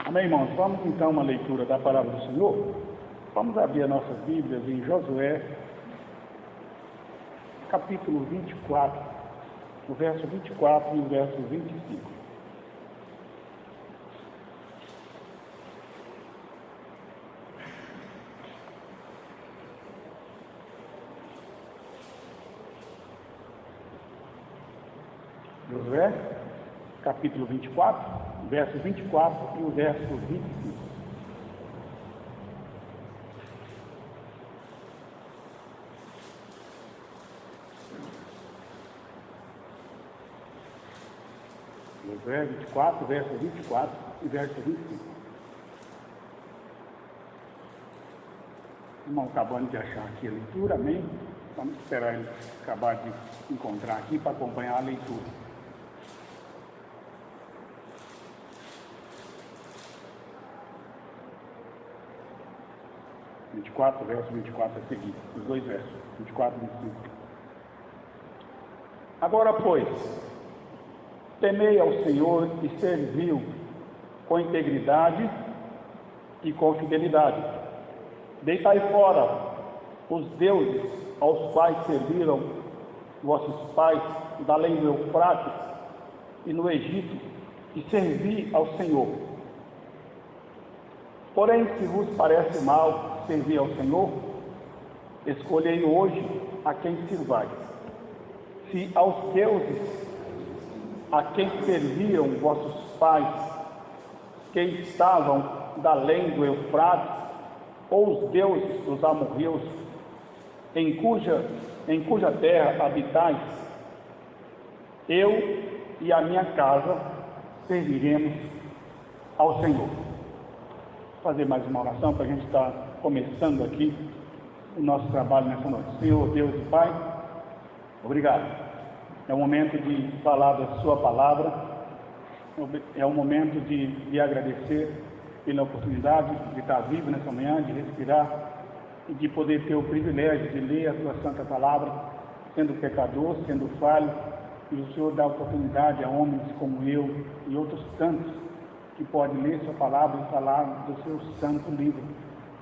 Amém, irmãos? Vamos então a uma leitura da palavra do Senhor. Vamos abrir as nossas Bíblias em Josué, capítulo 24, o verso 24 e o verso 25. Josué, capítulo 24, verso 24 e o verso 25. Josué 24, verso 24 e verso 25. Irmão, acabando de achar aqui a leitura, amém? Vamos esperar ele acabar de encontrar aqui para acompanhar a leitura. 24, verso 24 a seguir, os dois versos, 24 e 25. Agora, pois, temei ao Senhor e serviu com integridade e com fidelidade. Deitai fora os deuses aos quais serviram vossos pais da além do Eufrates e no Egito, e servi ao Senhor. Porém, se vos parece mal servir ao Senhor, escolhei hoje a quem sirvais. Se aos deuses a quem serviam vossos pais, que estavam da além do Eufrates, ou os deuses dos amorreus, em cuja terra habitais, eu e a minha casa serviremos ao Senhor. Vou fazer mais uma oração para a gente estar começando aqui o nosso trabalho nessa noite. Senhor Deus e Pai, obrigado. É o momento de falar da sua palavra, é o momento de agradecer pela oportunidade de estar vivo nessa manhã, de respirar e de poder ter o privilégio de ler a tua santa palavra, sendo pecador, sendo falho, e o Senhor dá a oportunidade a homens como eu e outros tantos que podem ler sua palavra e falar do seu santo livro.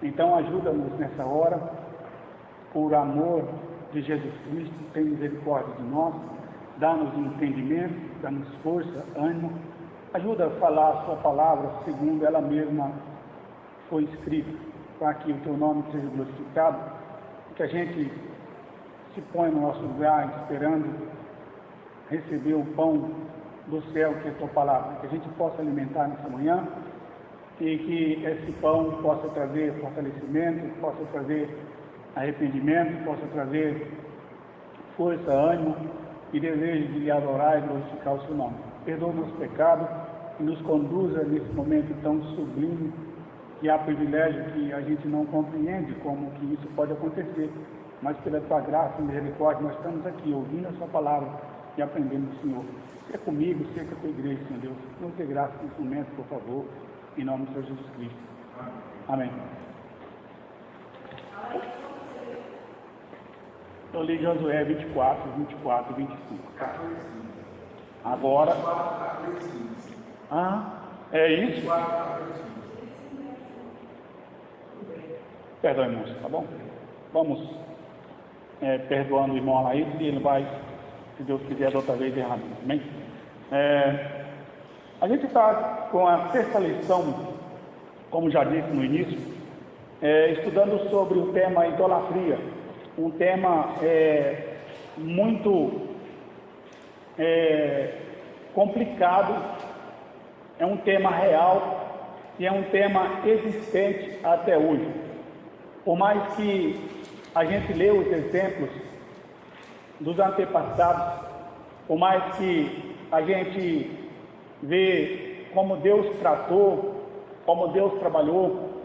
Então ajuda-nos nessa hora, por amor de Jesus Cristo, tem misericórdia de nós, dá-nos entendimento, dá-nos força, ânimo, ajuda a falar a sua palavra segundo ela mesma foi escrita, para que o teu nome seja glorificado, que a gente se ponha no nosso lugar esperando receber o pão do céu, que é a tua palavra, que a gente possa alimentar nessa manhã e que esse pão possa trazer fortalecimento, possa trazer arrependimento, possa trazer força, ânimo e desejo de lhe adorar e glorificar o seu nome. Perdoa o nosso pecado e nos conduza nesse momento tão sublime, que há privilégio que a gente não compreende como que isso pode acontecer, mas pela tua graça e misericórdia nós estamos aqui ouvindo a sua palavra e aprendendo do Senhor. Seja comigo, seja com a tua igreja, Senhor Deus. Nos dê graça nesse momento, por favor, em nome do Senhor Jesus Cristo. Amém. Eu li Josué 24 e 25. Tá? Agora. É isso? Perdão, irmãos, tá bom? Vamos perdoando o irmão Alaís e ele vai, se Deus quiser, da outra vez errar. Amém? A gente está com a sexta lição, como já disse no início, estudando sobre o tema idolatria, um tema muito complicado, é um tema real e é um tema existente até hoje. Por mais que a gente lê os exemplos dos antepassados, por mais que a gente vê como Deus tratou, como Deus trabalhou,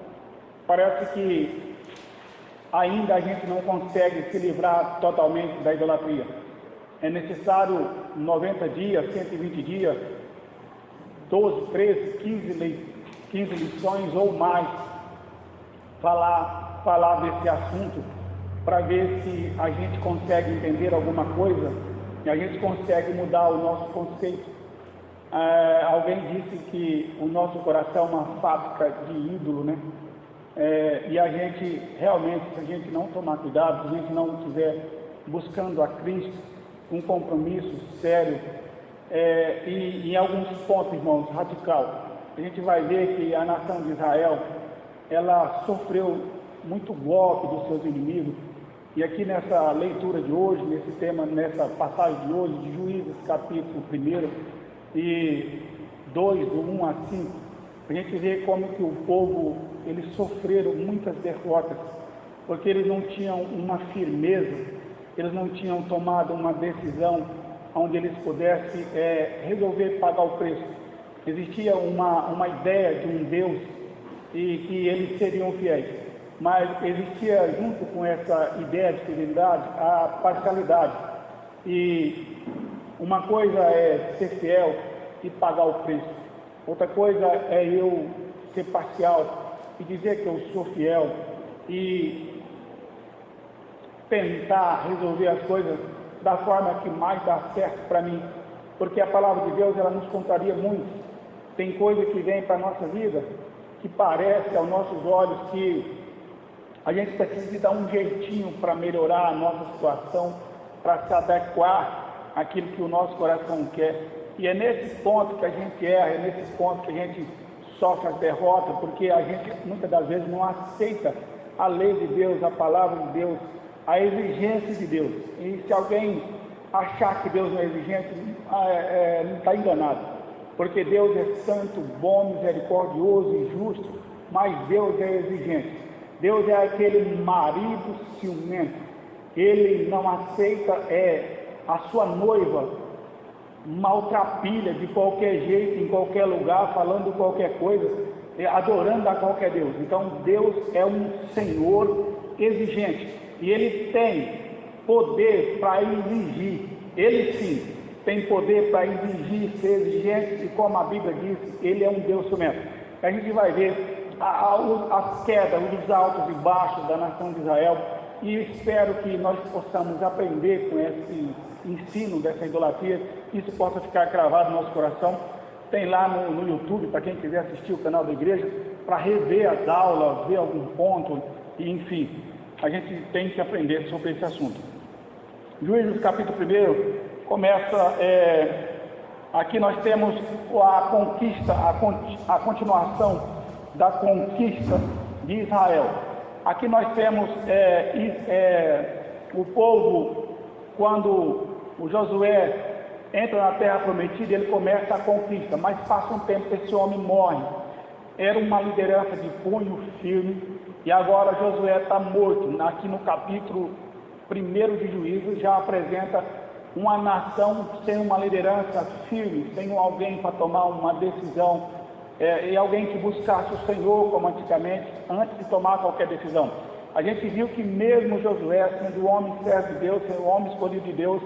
parece que ainda a gente não consegue se livrar totalmente da idolatria. É necessário 90 dias, 120 dias, 12, 13, 15 lições ou mais falar desse assunto para ver se a gente consegue entender alguma coisa e a gente consegue mudar o nosso conceito. Alguém disse que o nosso coração é uma fábrica de ídolo, né? E a gente, realmente, se a gente não tomar cuidado, se a gente não estiver buscando a Cristo, um compromisso sério, e em alguns pontos, irmãos, radical, a gente vai ver que a nação de Israel, ela sofreu muito golpe dos seus inimigos. E aqui nessa leitura de hoje, nesse tema, nessa passagem de hoje, de Juízes, capítulo 1 e 2, do 1 a 5, a gente vê como que o povo, eles sofreram muitas derrotas, porque eles não tinham uma firmeza, eles não tinham tomado uma decisão onde eles pudessem resolver pagar o preço. Existia uma ideia de um Deus e que eles seriam fiéis, mas existia junto com essa ideia de fidelidade a parcialidade. E uma coisa é ser fiel e pagar o preço, outra coisa é eu ser parcial e dizer que eu sou fiel e tentar resolver as coisas da forma que mais dá certo para mim, porque a palavra de Deus, ela nos contraria muito. Tem coisa que vem para a nossa vida que parece aos nossos olhos que a gente precisa de dar um jeitinho para melhorar a nossa situação, para se adequar àquilo que o nosso coração quer. E é nesse ponto que a gente erra, é nesse ponto que a gente sofre as derrotas, porque a gente muitas das vezes não aceita a lei de Deus, a palavra de Deus, a exigência de Deus. E se alguém achar que Deus não é exigente, não está enganado, porque Deus é santo, bom, misericordioso e justo, mas Deus é exigente. Deus é aquele marido ciumento. Ele não aceita a sua noiva maltrapilha de qualquer jeito, em qualquer lugar, falando qualquer coisa, adorando a qualquer Deus. Então Deus é um Senhor exigente, e Ele tem poder para exigir. Ele sim tem poder para exigir, ser exigente, e como a Bíblia diz, Ele é um Deus ciumento. A gente vai ver as quedas, os altos e baixos da nação de Israel, e espero que nós possamos aprender com esse ensino dessa idolatria, que isso possa ficar gravado no nosso coração. Tem lá no YouTube, para quem quiser assistir o canal da igreja, para rever as aulas, ver algum ponto, e enfim, a gente tem que aprender sobre esse assunto. Juízes capítulo 1 começa, aqui nós temos a conquista, a continuação da conquista de Israel. Aqui nós temos o povo, quando o Josué entra na terra prometida, ele começa a conquista, mas passa um tempo, esse homem morre. Era uma liderança de punho firme, e agora Josué está morto. Aqui no capítulo 1 de Juízes já apresenta uma nação sem uma liderança firme, sem alguém para tomar uma decisão, e alguém que buscasse o Senhor como antigamente, antes de tomar qualquer decisão. A gente viu que mesmo Josué, sendo homem servo de Deus, sendo homem escolhido de Deus,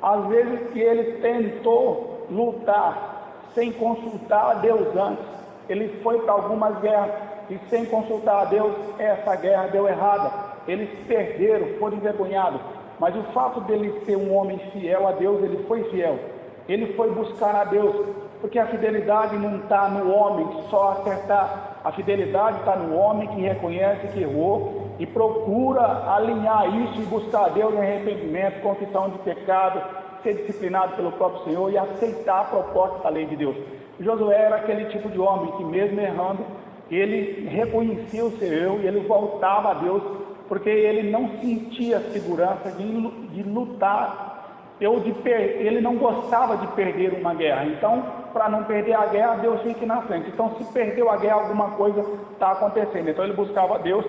às vezes que ele tentou lutar sem consultar a Deus antes, ele foi para algumas guerras e sem consultar a Deus, essa guerra deu errada, eles perderam, foram envergonhados. Mas o fato dele ser um homem fiel a Deus, ele foi fiel, ele foi buscar a Deus, porque a fidelidade não está no homem só acertar, a fidelidade está no homem que reconhece que errou e procura alinhar isso e buscar a Deus em arrependimento, confissão de pecado, ser disciplinado pelo próprio Senhor e aceitar a proposta da lei de Deus. Josué era aquele tipo de homem que, mesmo errando, ele reconhecia o seu erro e ele voltava a Deus, porque ele não sentia segurança de lutar, ele não gostava de perder uma guerra. Então, para não perder a guerra, Deus fica na frente. Então, se perdeu a guerra, alguma coisa está acontecendo. Então, ele buscava a Deus.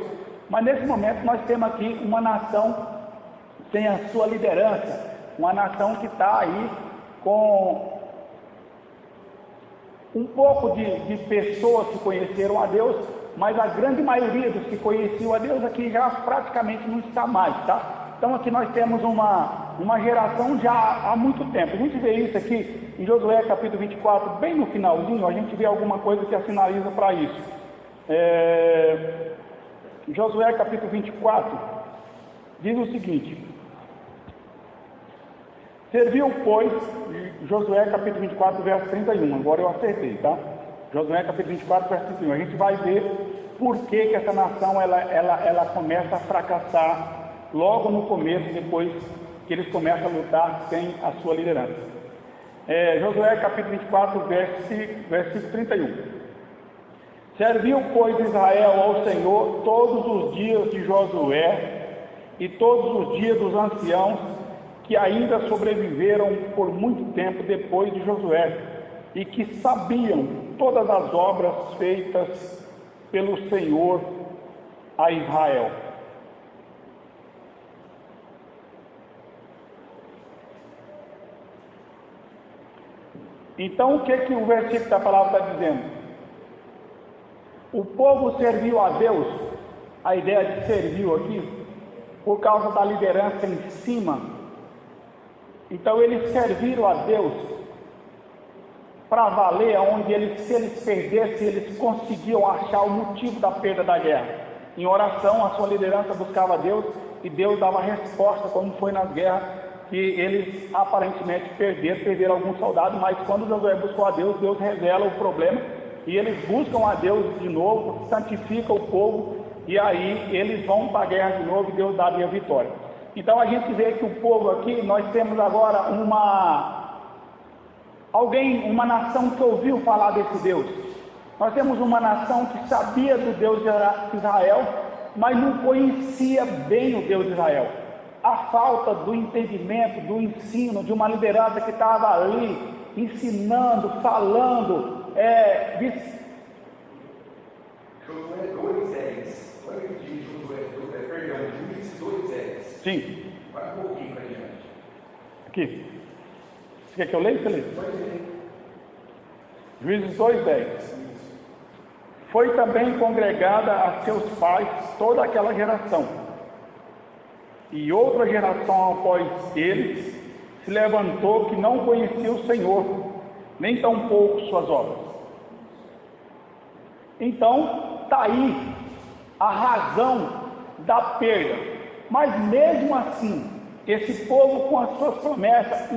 Mas nesse momento, nós temos aqui uma nação sem a sua liderança, uma nação que está aí com um pouco de pessoas que conheceram a Deus, mas a grande maioria dos que conheciam a Deus aqui já praticamente não está mais, tá? Então aqui nós temos uma geração já há muito tempo. A gente vê isso aqui em Josué capítulo 24, bem no finalzinho, a gente vê alguma coisa que sinaliza para isso. Josué capítulo 24 diz o seguinte: Serviu, pois, Josué capítulo 24, verso 31, agora eu acertei, tá? Josué capítulo 24, verso 31, a gente vai ver por que essa nação, ela começa a fracassar logo no começo, depois que eles começam a lutar sem a sua liderança. Josué capítulo 24, versículo 31. Serviu, pois, Israel ao Senhor todos os dias de Josué e todos os dias dos anciãos que ainda sobreviveram por muito tempo depois de Josué e que sabiam todas as obras feitas pelo Senhor a Israel. Então, o que o versículo da palavra está dizendo? O povo serviu a Deus, a ideia de serviu aqui, por causa da liderança em cima. Então, eles serviram a Deus para valer, onde se eles perdessem, eles conseguiam achar o motivo da perda da guerra. Em oração, a sua liderança buscava a Deus e Deus dava resposta, como foi nas guerras, que eles aparentemente perderam alguns soldados, mas quando Josué buscou a Deus, Deus revela o problema e eles buscam a Deus de novo, santificam o povo e aí eles vão para a guerra de novo e Deus dá a vitória. Então a gente vê que o povo aqui, nós temos agora uma nação que ouviu falar desse Deus. Nós temos uma nação que sabia do Deus de Israel, mas não conhecia bem o Deus de Israel. A falta do entendimento, do ensino, de uma liderança que estava ali, ensinando, falando, Josué 2:10. Olha o que diz Juízes 2:10. Sim. Vai um pouquinho para diante. Aqui. Você quer que eu leia, Felipe? Juízes 2:10. Foi também congregada a seus pais toda aquela geração. E outra geração após eles se levantou que não conhecia o Senhor, nem tampouco suas obras. Então, está aí a razão da perda. Mas mesmo assim, esse povo com as suas promessas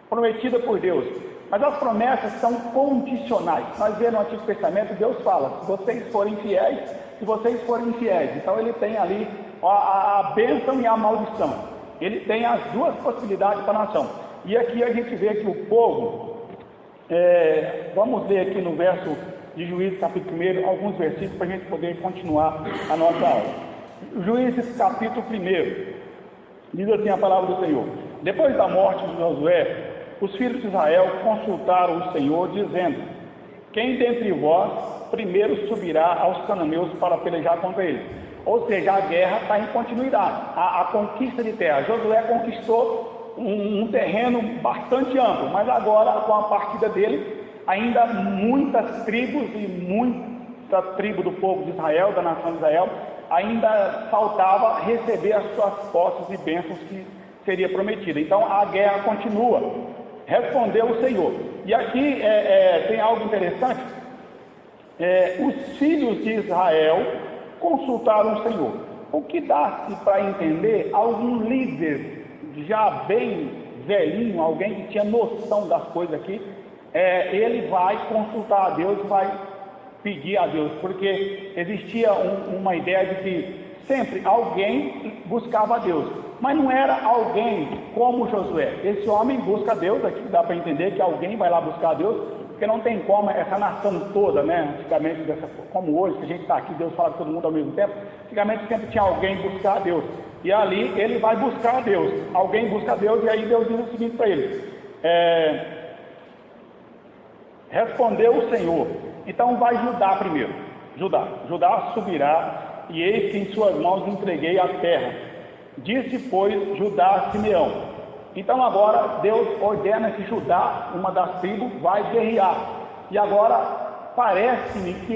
prometidas por Deus, mas as promessas são condicionais. Nós vemos no Antigo Testamento, Deus fala, se vocês forem infiéis, então ele tem ali a bênção e a maldição. Ele tem as duas possibilidades para a nação. E aqui a gente vê que o povo, vamos ler aqui no verso de Juízes capítulo 1, alguns versículos para a gente poder continuar a nossa aula. Juízes capítulo 1, diz assim a palavra do Senhor: depois da morte de Josué, os filhos de Israel consultaram o Senhor, dizendo: quem dentre vós primeiro subirá aos cananeus para pelejar contra eles? Ou seja, a guerra está em continuidade, a conquista de terra. Josué conquistou um terreno bastante amplo, mas agora, com a partida dele, ainda muitas tribos e muita tribo do povo de Israel, da nação de Israel, ainda faltava receber as suas posses e bênçãos que seria prometida. Então a guerra continua. Respondeu o Senhor. E aqui tem algo interessante. Os filhos de Israel consultaram o Senhor. O que dá-se para entender, algum líder já bem velhinho, alguém que tinha noção das coisas aqui, ele vai consultar a Deus, vai pedir a Deus, porque existia uma ideia de que sempre alguém buscava a Deus, mas não era alguém como Josué. Esse homem busca a Deus, aqui dá para entender que alguém vai lá buscar a Deus, porque não tem como essa nação toda, né? Antigamente, como hoje, que a gente está aqui, Deus fala com todo mundo ao mesmo tempo. Antigamente sempre tinha alguém buscar a Deus, e ali ele vai buscar a Deus. Alguém busca a Deus, e aí Deus diz o seguinte para ele: respondeu o Senhor. Então vai Judá primeiro. Judá subirá, e eis que em suas mãos entreguei a terra. Disse, pois, Judá a Simeão. Então agora Deus ordena que Judá, uma das tribos, vai guerrear. E agora parece-me que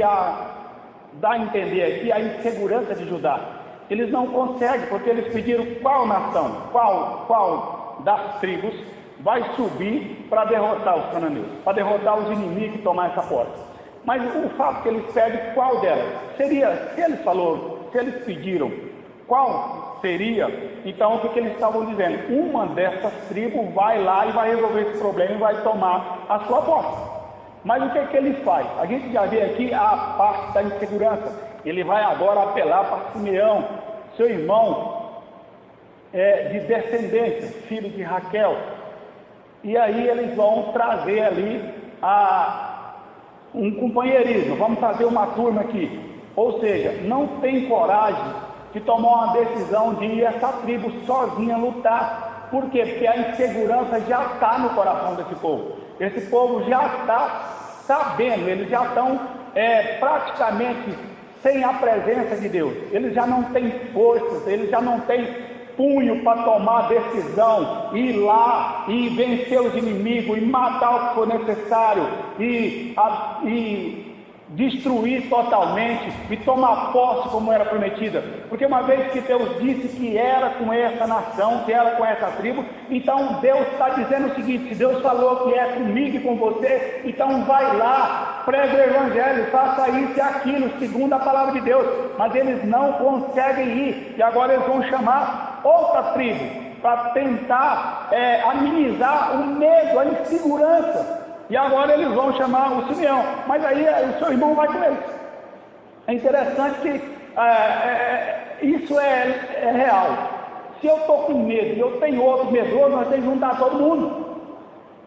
dá a entender aqui a insegurança de Judá. Eles não conseguem, porque eles pediram qual nação, qual das tribos vai subir para derrotar os cananeus, para derrotar os inimigos e tomar essa posse. Mas o fato que eles pedem, qual delas? Seria, se eles pediram qual seria, então o que eles estavam dizendo? Uma dessas tribos vai lá e vai resolver esse problema e vai tomar a sua posse. Mas o que ele faz? A gente já vê aqui a parte da insegurança. Ele vai agora apelar para Simeão, seu irmão de descendência, filho de Raquel. E aí eles vão trazer ali um companheirismo, vamos fazer uma turma aqui. Ou seja, não tem coragem de tomar uma decisão de ir essa tribo sozinha lutar. Por quê? Porque a insegurança já está no coração desse povo. Esse povo já está sabendo, eles já estão praticamente sem a presença de Deus. Eles já não têm forças, eles já não têm punho para tomar decisão, ir lá e vencer os inimigos, e matar o que for necessário, e destruir totalmente, e tomar posse como era prometida. Porque uma vez que Deus disse que era com essa nação, que era com essa tribo, então Deus está dizendo o seguinte: se Deus falou que é comigo e com você, então vai lá, prega o evangelho, faça isso e aquilo, segundo a palavra de Deus. Mas eles não conseguem ir, e agora eles vão chamar outra tribo, para tentar amenizar o medo, a insegurança. E agora eles vão chamar o Simeão, mas aí o seu irmão vai com eles. É interessante que isso é real. Se eu estou com medo e eu tenho outro medroso, nós temos que juntar todo mundo.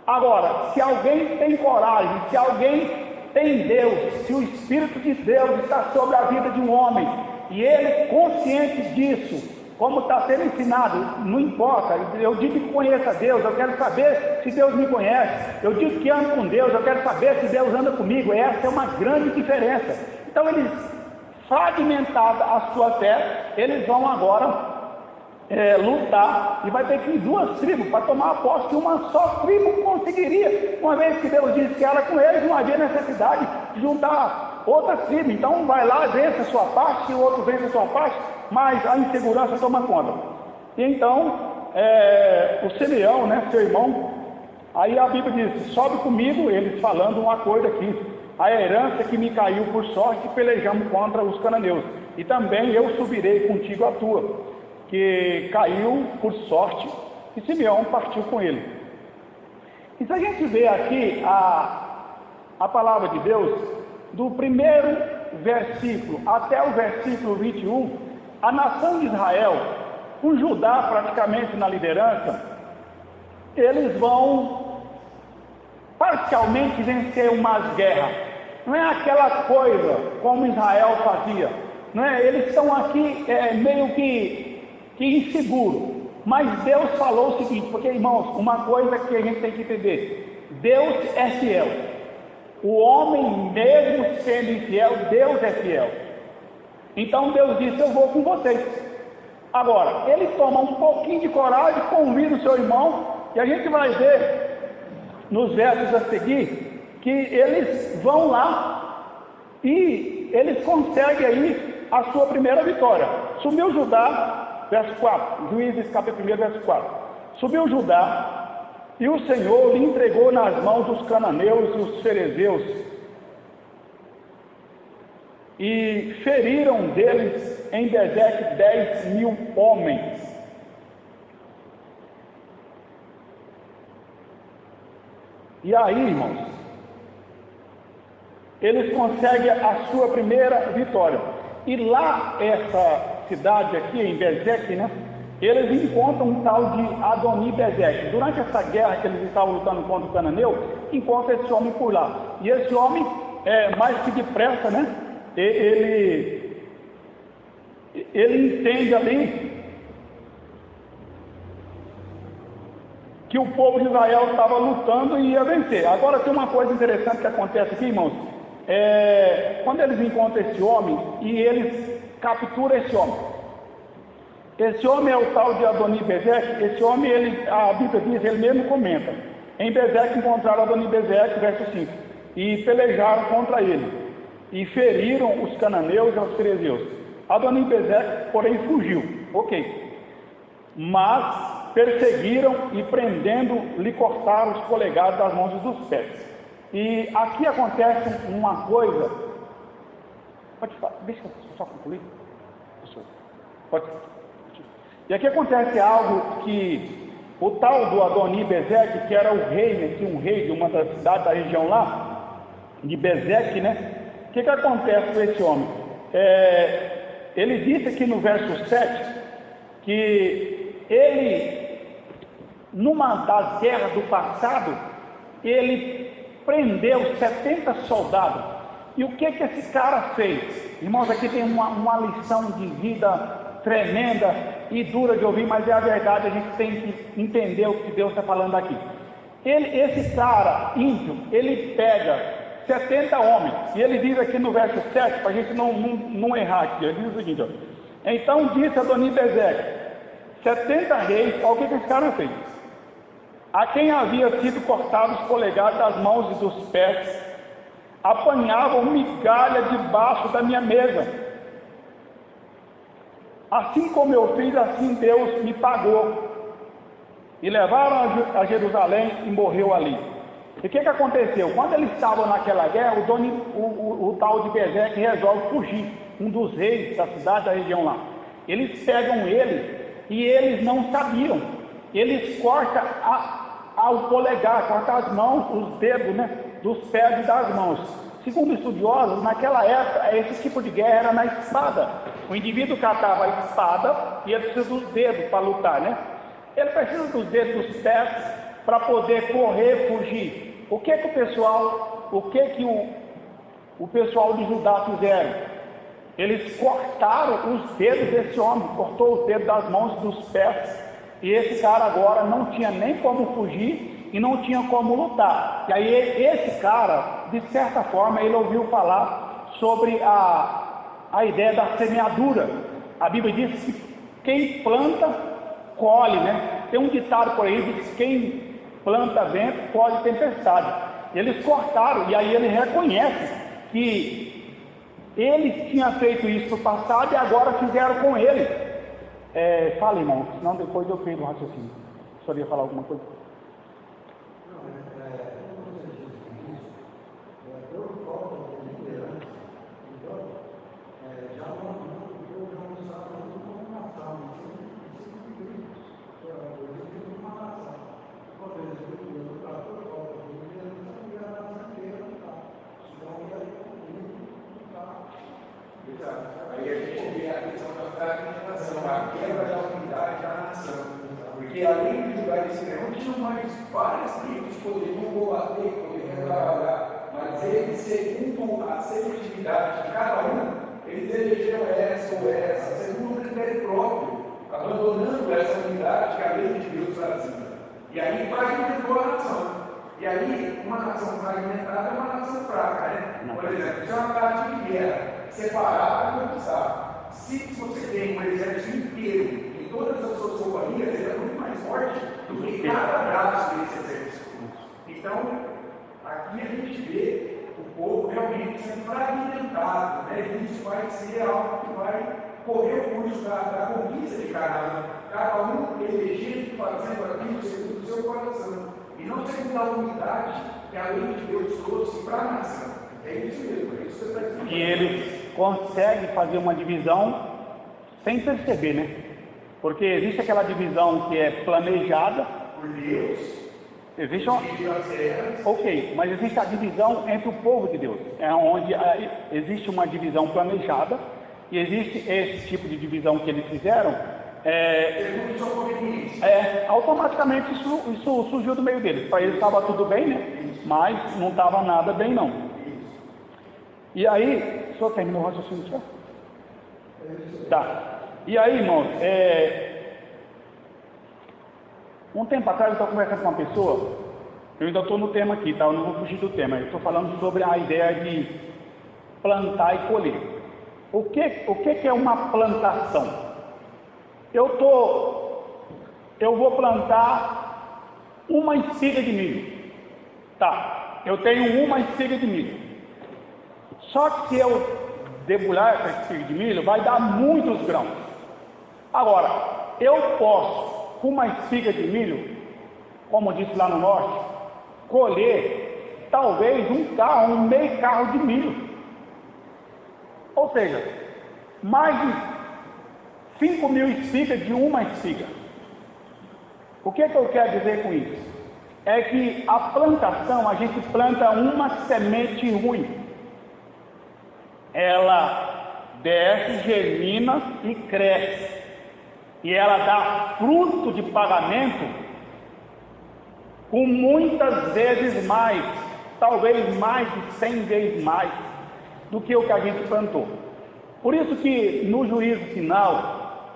Agora, se alguém tem coragem, se alguém tem Deus, se o Espírito de Deus está sobre a vida de um homem, e ele consciente disso, como está sendo ensinado, não importa, eu digo que conheço a Deus, eu quero saber se Deus me conhece, eu digo que ando com Deus, eu quero saber se Deus anda comigo. Essa é uma grande diferença. Então eles, fragmentada a sua fé, eles vão agora lutar, e vai ter que ir duas tribos para tomar a posse, que uma só tribo conseguiria, uma vez que Deus disse que era com eles, não havia necessidade de juntar outra tribo. Então vai lá, vence a sua parte, e o outro vence a sua parte, mas a insegurança toma conta. E então o Simeão, seu irmão, aí a Bíblia diz: sobe comigo, eles falando uma coisa aqui: a herança que me caiu por sorte, pelejamos contra os cananeus, e também eu subirei contigo a tua, que caiu por sorte. E Simeão partiu com ele. E se a gente vê aqui a palavra de Deus, do primeiro versículo até o versículo 21, a nação de Israel, com Judá praticamente na liderança, eles vão parcialmente vencer umas guerras. Não é aquela coisa como Israel fazia, não é? Eles estão aqui meio que inseguro. Mas Deus falou o seguinte, porque, irmãos, uma coisa que a gente tem que entender: Deus é fiel. O homem, mesmo sendo infiel, Deus é fiel. Então Deus disse: eu vou com vocês. Agora, ele toma um pouquinho de coragem, convida o seu irmão, e a gente vai ver nos versos a seguir que eles vão lá e eles conseguem aí a sua primeira vitória. Subiu Judá, verso 4, Juízes capítulo 1, verso 4. Subiu Judá, e o Senhor lhe entregou nas mãos dos cananeus e os ferezeus, e feriram deles em Bezeque 10.000 homens. E aí, irmãos, eles conseguem a sua primeira vitória. E lá, essa cidade aqui, em Bezeque, eles encontram um tal de Adoni-Bezeque. Durante essa guerra que eles estavam lutando contra o cananeu, encontra esse homem por lá. E esse homem, mais que depressa, ele entende ali que o povo de Israel estava lutando e ia vencer. Agora tem uma coisa interessante que acontece aqui, irmãos. Quando eles encontram esse homem e eles capturam esse homem. Esse homem é o tal de Adoni-Bezeque. Esse homem, a Bíblia diz, ele mesmo comenta: em Bezeque encontraram Adoni-Bezeque, verso 5, e pelejaram contra ele, e feriram os cananeus e os ferezeus. Adoni-Bezeque, porém, fugiu. Ok. Mas perseguiram e, prendendo, lhe cortaram os polegares das mãos e dos pés. E aqui acontece uma coisa. Pode falar, deixa eu só concluir. Pode. E aqui acontece algo que o tal do Adoni-Bezeque, que era o rei, né, tinha um rei de uma das cidades da região lá, de Bezeque, né? O que acontece com esse homem? Ele disse aqui no verso 7 que ele, numa das guerras do passado, ele prendeu 70 soldados. E o que esse cara fez? Irmãos, aqui tem uma lição de vida tremenda e dura de ouvir, mas é a verdade, a gente tem que entender o que Deus está falando aqui. Esse cara ímpio, ele pega 70 homens, e ele diz aqui no verso 7, para a gente não errar aqui, ele diz o seguinte, ó, então disse Adoni-Bezeque, 70 reis, olha o que esse cara fez, a quem havia sido cortados os polegares das mãos e dos pés, apanhavam migalha debaixo da minha mesa, assim como eu fiz, assim Deus me pagou, e levaram a Jerusalém e morreu ali. E o que aconteceu? Quando eles estavam naquela guerra, o tal de Bezeque resolve fugir, um dos reis da cidade, da região lá. Eles pegam ele e eles não sabiam. Eles cortam o polegar, cortam as mãos, os dedos, né, dos pés e das mãos. Segundo estudiosos, naquela época, esse tipo de guerra era na espada. O indivíduo catava a espada e ele precisa dos dedos para lutar, né? Ele precisa dos dedos dos pés para poder correr, fugir. O que o pessoal de Judá fizeram? Eles cortaram os dedos desse homem, cortou os dedos das mãos e dos pés, e esse cara agora não tinha nem como fugir e não tinha como lutar. E aí esse cara, de certa forma, ele ouviu falar sobre a ideia da semeadura. A Bíblia diz que quem planta, colhe, né? Tem um ditado por aí, diz que quem planta vento, colhe tempestade. Eles cortaram, e aí ele reconhece que eles tinham feito isso no passado e agora fizeram com ele. Fala, irmão, senão depois eu perdo o raciocínio. O senhor ia falar alguma coisa? Aí a gente vê a questão da fragmentação, a quebra da unidade da nação. Porque além de julgar esse não tinham mais várias tribos que poderiam combater, poderiam trabalhar, mas eles, segundo a seletividade de cada um, eles elegeram essa ou essa, segundo o critério próprio, abandonando essa unidade que a lei de Deus trazia. E aí fragmentou a nação. E aí, uma nação fragmentada é uma nação fraca, né? Por exemplo, se é uma parte de guerra separada para conquistar. Se você tem um exército inteiro em todas as suas companhias, ele é muito mais forte do que cada braço desse exército. Então, aqui a gente vê o povo realmente sendo fragmentado, né? Isso vai ser algo que vai correr o curso da conquista de cada um elegendo, fazendo aquilo segundo o seu coração. E não segundo a unidade que a lei de Deus trouxe para a nação. É isso mesmo, é isso que você está dizendo. E eles conseguem fazer uma divisão sem perceber, né? Porque existe aquela divisão que é planejada por Deus. Existe uma... Ok, mas existe a divisão entre o povo de Deus. É onde existe uma divisão planejada e existe esse tipo de divisão que eles fizeram. Automaticamente isso surgiu do meio deles. Para eles estava tudo bem, né? Mas não estava nada bem, não. E aí, o senhor terminou o raciocínio, senhor? Tá. E aí, irmãos, um tempo atrás eu estava conversando com uma pessoa, eu ainda estou no tema aqui, tá? Eu não vou fugir do tema, eu estou falando sobre a ideia de plantar e colher. O que é uma plantação? Eu vou plantar uma espiga de milho. Tá, eu tenho uma espiga de milho. Só que se eu debulhar essa espiga de milho, vai dar muitos grãos. Agora, eu posso, com uma espiga de milho, como disse lá no norte, colher talvez um meio carro de milho. Ou seja, mais de 5.000 espigas de uma espiga. O que eu quero dizer com isso? É que a plantação, a gente planta uma semente ruim. Ela desce, germina e cresce. E ela dá fruto de pagamento com muitas vezes mais, talvez mais de 100 vezes mais do que o que a gente plantou. Por isso que no juízo final,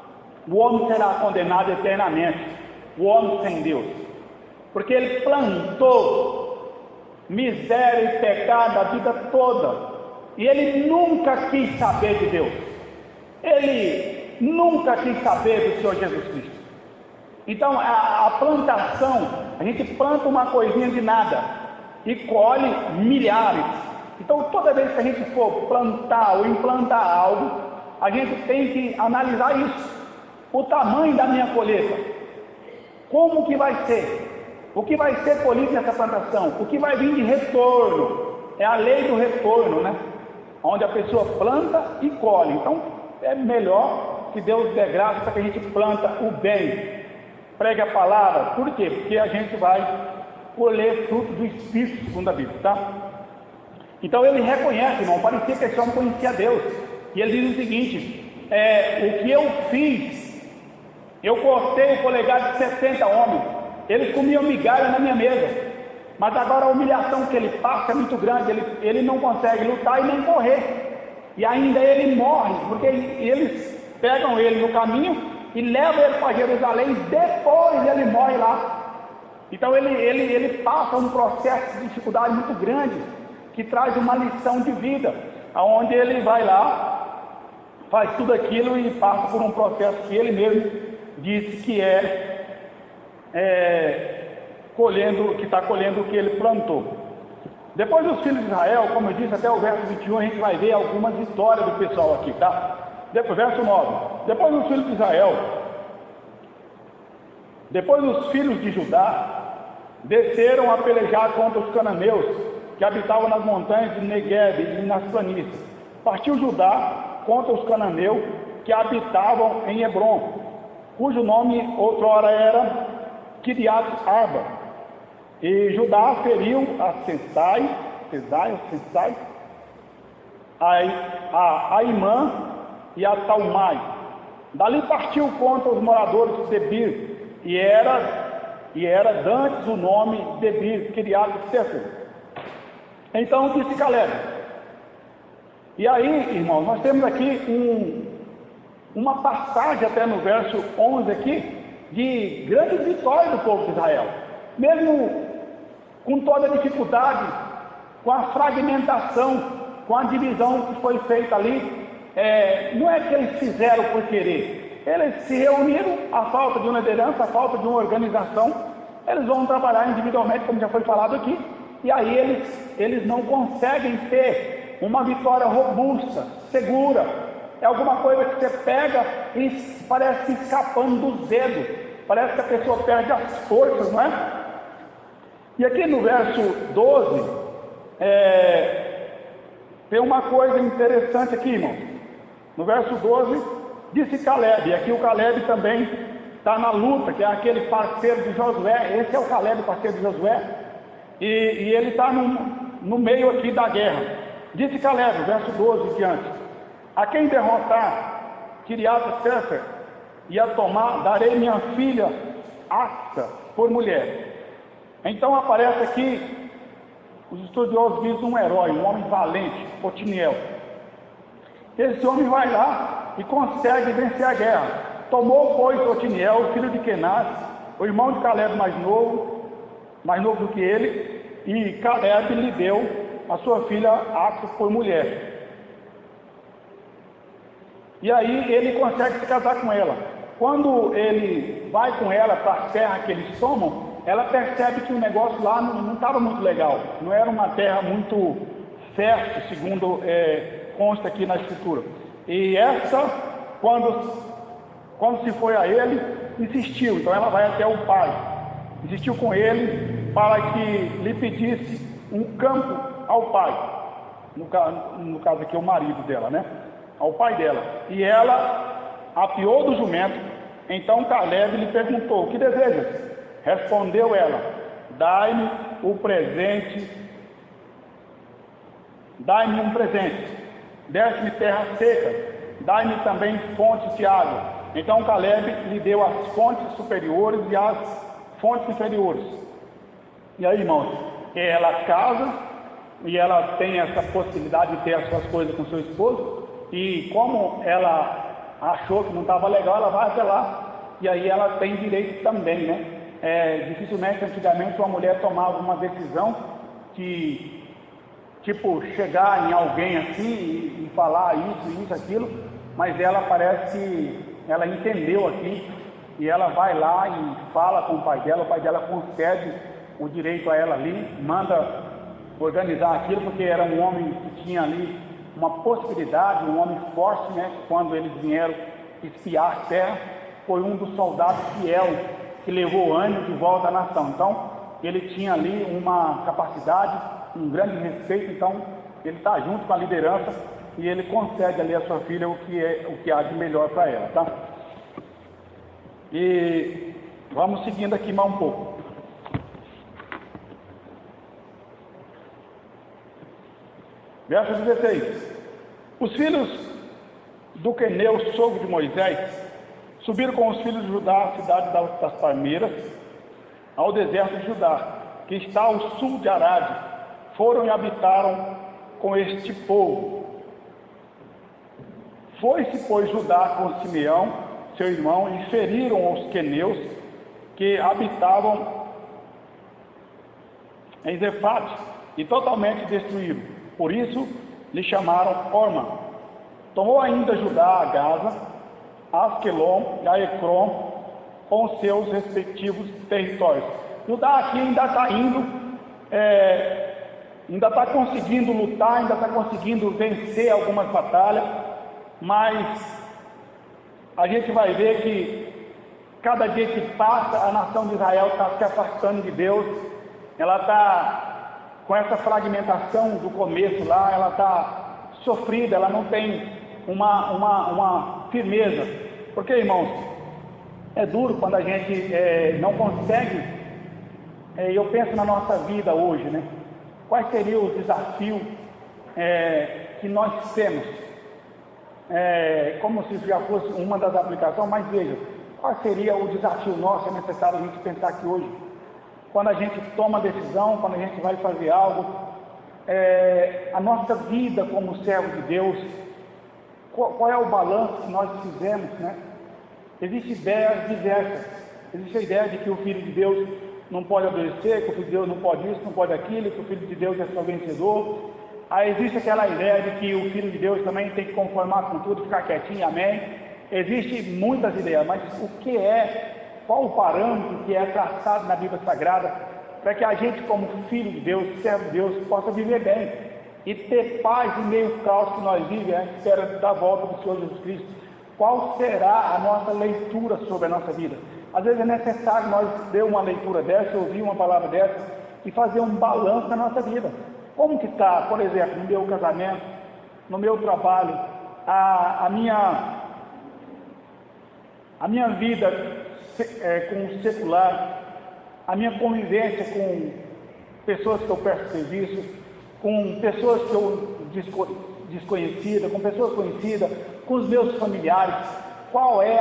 o homem será condenado eternamente, o homem sem Deus, porque ele plantou miséria e pecado a vida toda, e ele nunca quis saber de Deus, ele nunca quis saber do Senhor Jesus Cristo. Então a plantação, a gente planta uma coisinha de nada e colhe milhares. Então toda vez que a gente for plantar ou implantar algo, a gente tem que analisar isso, o tamanho da minha colheita, como que vai ser, o que vai ser colhido nessa plantação, o que vai vir de retorno, é a lei do retorno, né? Onde a pessoa planta e colhe. Então é melhor que Deus dê graça para que a gente planta o bem, pregue a palavra. Por quê? Porque a gente vai colher fruto do Espírito, segundo a Bíblia, tá? Então ele reconhece, irmão, parecia que esse homem conhecia Deus, e ele diz o seguinte: o que eu fiz, eu cortei o polegar de 70 homens, eles comiam migalha na minha mesa, mas agora a humilhação que ele passa é muito grande, ele não consegue lutar e nem correr, e ainda ele morre, porque eles pegam ele no caminho e levam ele para Jerusalém, depois ele morre lá. Então ele passa um processo de dificuldade muito grande, que traz uma lição de vida, aonde ele vai lá, faz tudo aquilo e passa por um processo que ele mesmo disse que que está colhendo o que ele plantou. Depois dos filhos de Israel, como eu disse, até o verso 21, a gente vai ver algumas histórias do pessoal aqui, tá? Depois, verso 9, depois dos filhos de Israel, depois os filhos de Judá desceram a pelejar contra os cananeus que habitavam nas montanhas de Negueb e nas planícies. Partiu Judá contra os cananeus que habitavam em Hebron, cujo nome outrora era Kiriat Arba. E Judá feriu a Sesai, a Aimã e a Talmai. Dali partiu contra os moradores de Debir, e era dantes o nome Debir, Kiriat Sefer. Então disse Caleb. E aí, irmãos, nós temos aqui uma passagem até no verso 11 aqui, de grande vitória do povo de Israel, mesmo com toda a dificuldade, com a fragmentação, com a divisão que foi feita ali. Não é que eles fizeram por querer, eles se reuniram, a falta de uma liderança, a falta de uma organização, eles vão trabalhar individualmente, como já foi falado aqui, e aí eles não conseguem ter uma vitória robusta, segura. É alguma coisa que você pega e parece escapando dos dedos, parece que a pessoa perde as forças, não é? E aqui no verso 12, tem uma coisa interessante aqui, irmão. No verso 12, disse Caleb, e aqui o Caleb também está na luta, que é aquele parceiro de Josué. Esse é o Caleb, parceiro de Josué, e ele está no meio aqui da guerra. Disse Caleb, verso 12 diante: a quem derrotar Kiriat Sefer e a tomar, darei minha filha Axa por mulher. Então aparece aqui, os estudiosos dizem um herói, um homem valente, Otiniel. Esse homem vai lá e consegue vencer a guerra. Tomou, pois, Otiniel, filho de Kenaz, o irmão de Caleb mais novo do que ele, e Caleb lhe deu a sua filha Axa por mulher. E aí ele consegue se casar com ela. Quando ele vai com ela para a terra que eles tomam, ela percebe que o negócio lá não estava muito legal, não era uma terra muito fértil, segundo consta aqui na escritura. E essa, quando se foi a ele, insistiu. Então ela vai até o pai, insistiu com ele para que lhe pedisse um campo ao pai, no caso aqui o marido dela, né? Ao pai dela. E ela apiou do jumento. Então Caleb lhe perguntou: o que desejas? Respondeu ela: dai-me um presente, desce-me terra seca, dai-me também fontes de água. Então Caleb lhe deu as fontes superiores e as fontes inferiores. E aí, irmãos, ela casa e ela tem essa possibilidade de ter as suas coisas com seu esposo, e como ela achou que não estava legal, ela vai até lá, e aí ela tem direito também, né? Dificilmente antigamente uma mulher tomava uma decisão de, tipo, chegar em alguém assim e falar isso, aquilo, mas ela parece que ela entendeu aqui, e ela vai lá e fala com o pai dela concede o direito a ela ali, manda organizar aquilo, porque era um homem que tinha ali uma possibilidade, um homem forte, né? Quando eles vieram espiar a terra, foi um dos soldados fiel que levou ânimo de volta à nação. Então ele tinha ali uma capacidade, um grande respeito. Então ele está junto com a liderança e ele concede ali à sua filha o que há de melhor para ela, tá? E vamos seguindo aqui mais um pouco. Verso 16: os filhos do Queneu, sogro de Moisés, subiram com os filhos de Judá à cidade das Palmeiras, ao deserto de Judá, que está ao sul de Arade. Foram e habitaram com este povo. Foi-se, pois, Judá com Simeão, seu irmão, e feriram os queneus que habitavam em Zefate, e totalmente destruíram. Por isso lhe chamaram Orma. Tomou ainda Judá a Gaza, a Asquelon e a Ecrom, com seus respectivos territórios. Judá aqui ainda está indo, ainda está conseguindo lutar, ainda está conseguindo vencer algumas batalhas, mas a gente vai ver que cada dia que passa a nação de Israel está se afastando de Deus. Ela está com essa fragmentação do começo lá, ela está sofrida, ela não tem uma firmeza. Porque, irmãos, é duro quando a gente não consegue. Eu penso na nossa vida hoje, né? Quais seriam os desafios que nós temos? Como se já fosse uma das aplicações, mas veja, qual seria o desafio nosso? É necessário a gente pensar aqui hoje. Quando a gente toma decisão, quando a gente vai fazer algo, a nossa vida como servo de Deus, qual é o balanço que nós fizemos, né? Existem ideias diversas. Existe a ideia de que o Filho de Deus não pode obedecer, que o Filho de Deus não pode isso, não pode aquilo, que o Filho de Deus é só vencedor. Aí existe aquela ideia de que o Filho de Deus também tem que conformar com tudo, ficar quietinho, amém? Existem muitas ideias, mas qual o parâmetro que é traçado na Bíblia Sagrada para que a gente, como filho de Deus, servo de Deus, possa viver bem e ter paz em meio ao caos que nós vivemos, à espera da volta do Senhor Jesus Cristo? Qual será a nossa leitura sobre a nossa vida? Às vezes é necessário nós ler uma leitura dessa, ouvir uma palavra dessa e fazer um balanço na nossa vida. Como que está, por exemplo, no meu casamento, no meu trabalho, a minha vida com o secular, a minha convivência com pessoas que eu presto serviço, com pessoas que eu desconhecidas, com pessoas conhecidas, com os meus familiares. Qual é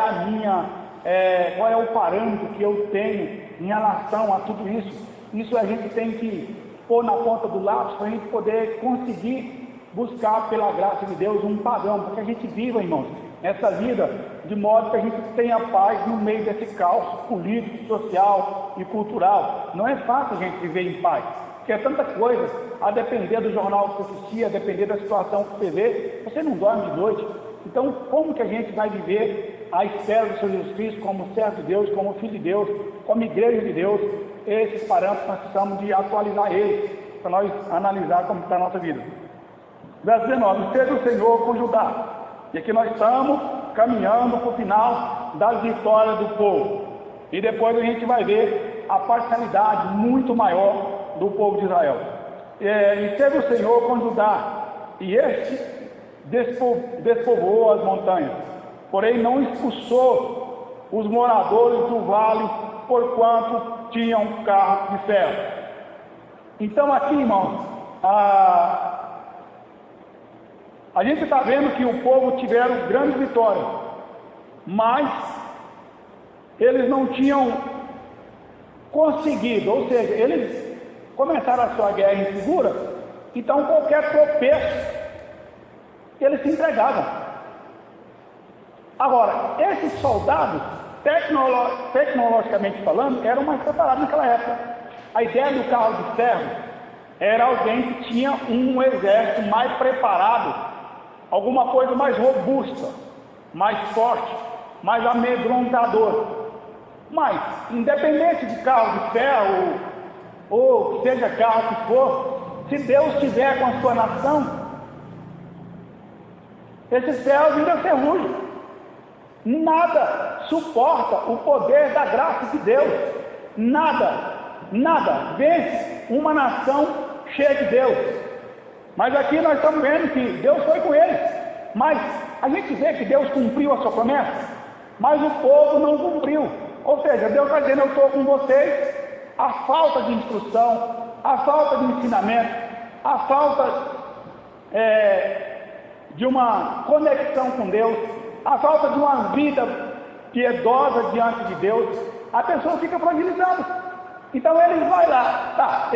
o parâmetro que eu tenho em relação a tudo isso? Isso a gente tem que pôr na ponta do lápis para a gente poder conseguir buscar pela graça de Deus um padrão, para que a gente viva, irmãos, essa vida de modo que a gente tenha paz no meio desse caos político, social e cultural. Não é fácil a gente viver em paz, porque é tanta coisa, a depender do jornal que você assistia, a depender da situação que você vê, você não dorme de noite. Então, como que a gente vai viver à espera do Senhor Jesus Cristo, como servo de Deus, como filho de Deus, como igreja de Deus? Esses parâmetros nós precisamos de atualizar eles, para nós analisar como está a nossa vida. Verso 19: seja o Senhor com Judá. E aqui nós estamos caminhando para o final das vitórias do povo. E depois a gente vai ver a parcialidade muito maior do povo de Israel. E seja o Senhor com Judá. E este despovoou as montanhas. porém não expulsou os moradores do vale, porquanto tinham carro de ferro. Então aqui, irmãos, a gente está vendo que o povo tiveram grande vitória, mas eles não tinham conseguido, ou seja, eles começaram a sua guerra insegura, então qualquer tropeço, eles se entregavam. Agora, esses soldados, tecnologicamente falando, eram mais preparados naquela época. A ideia do carro de ferro era alguém que tinha um exército mais preparado, alguma coisa mais robusta, mais forte, mais amedrontador. Mas, independente de carro de ferro, ou seja carro que for, se Deus estiver com a sua nação, esses ferros ainda ferrugem. Nada suporta o poder da graça de Deus. Nada vence uma nação cheia de Deus. Mas aqui nós estamos vendo que Deus foi com eles. Mas a gente vê que Deus cumpriu a sua promessa, mas o povo não cumpriu. Ou seja, Deus está dizendo: eu estou com vocês. A falta de instrução, a falta de ensinamento, a falta de uma conexão com Deus, a falta de uma vida piedosa diante de Deus, a pessoa fica fragilizada. Então eles vão lá, tá,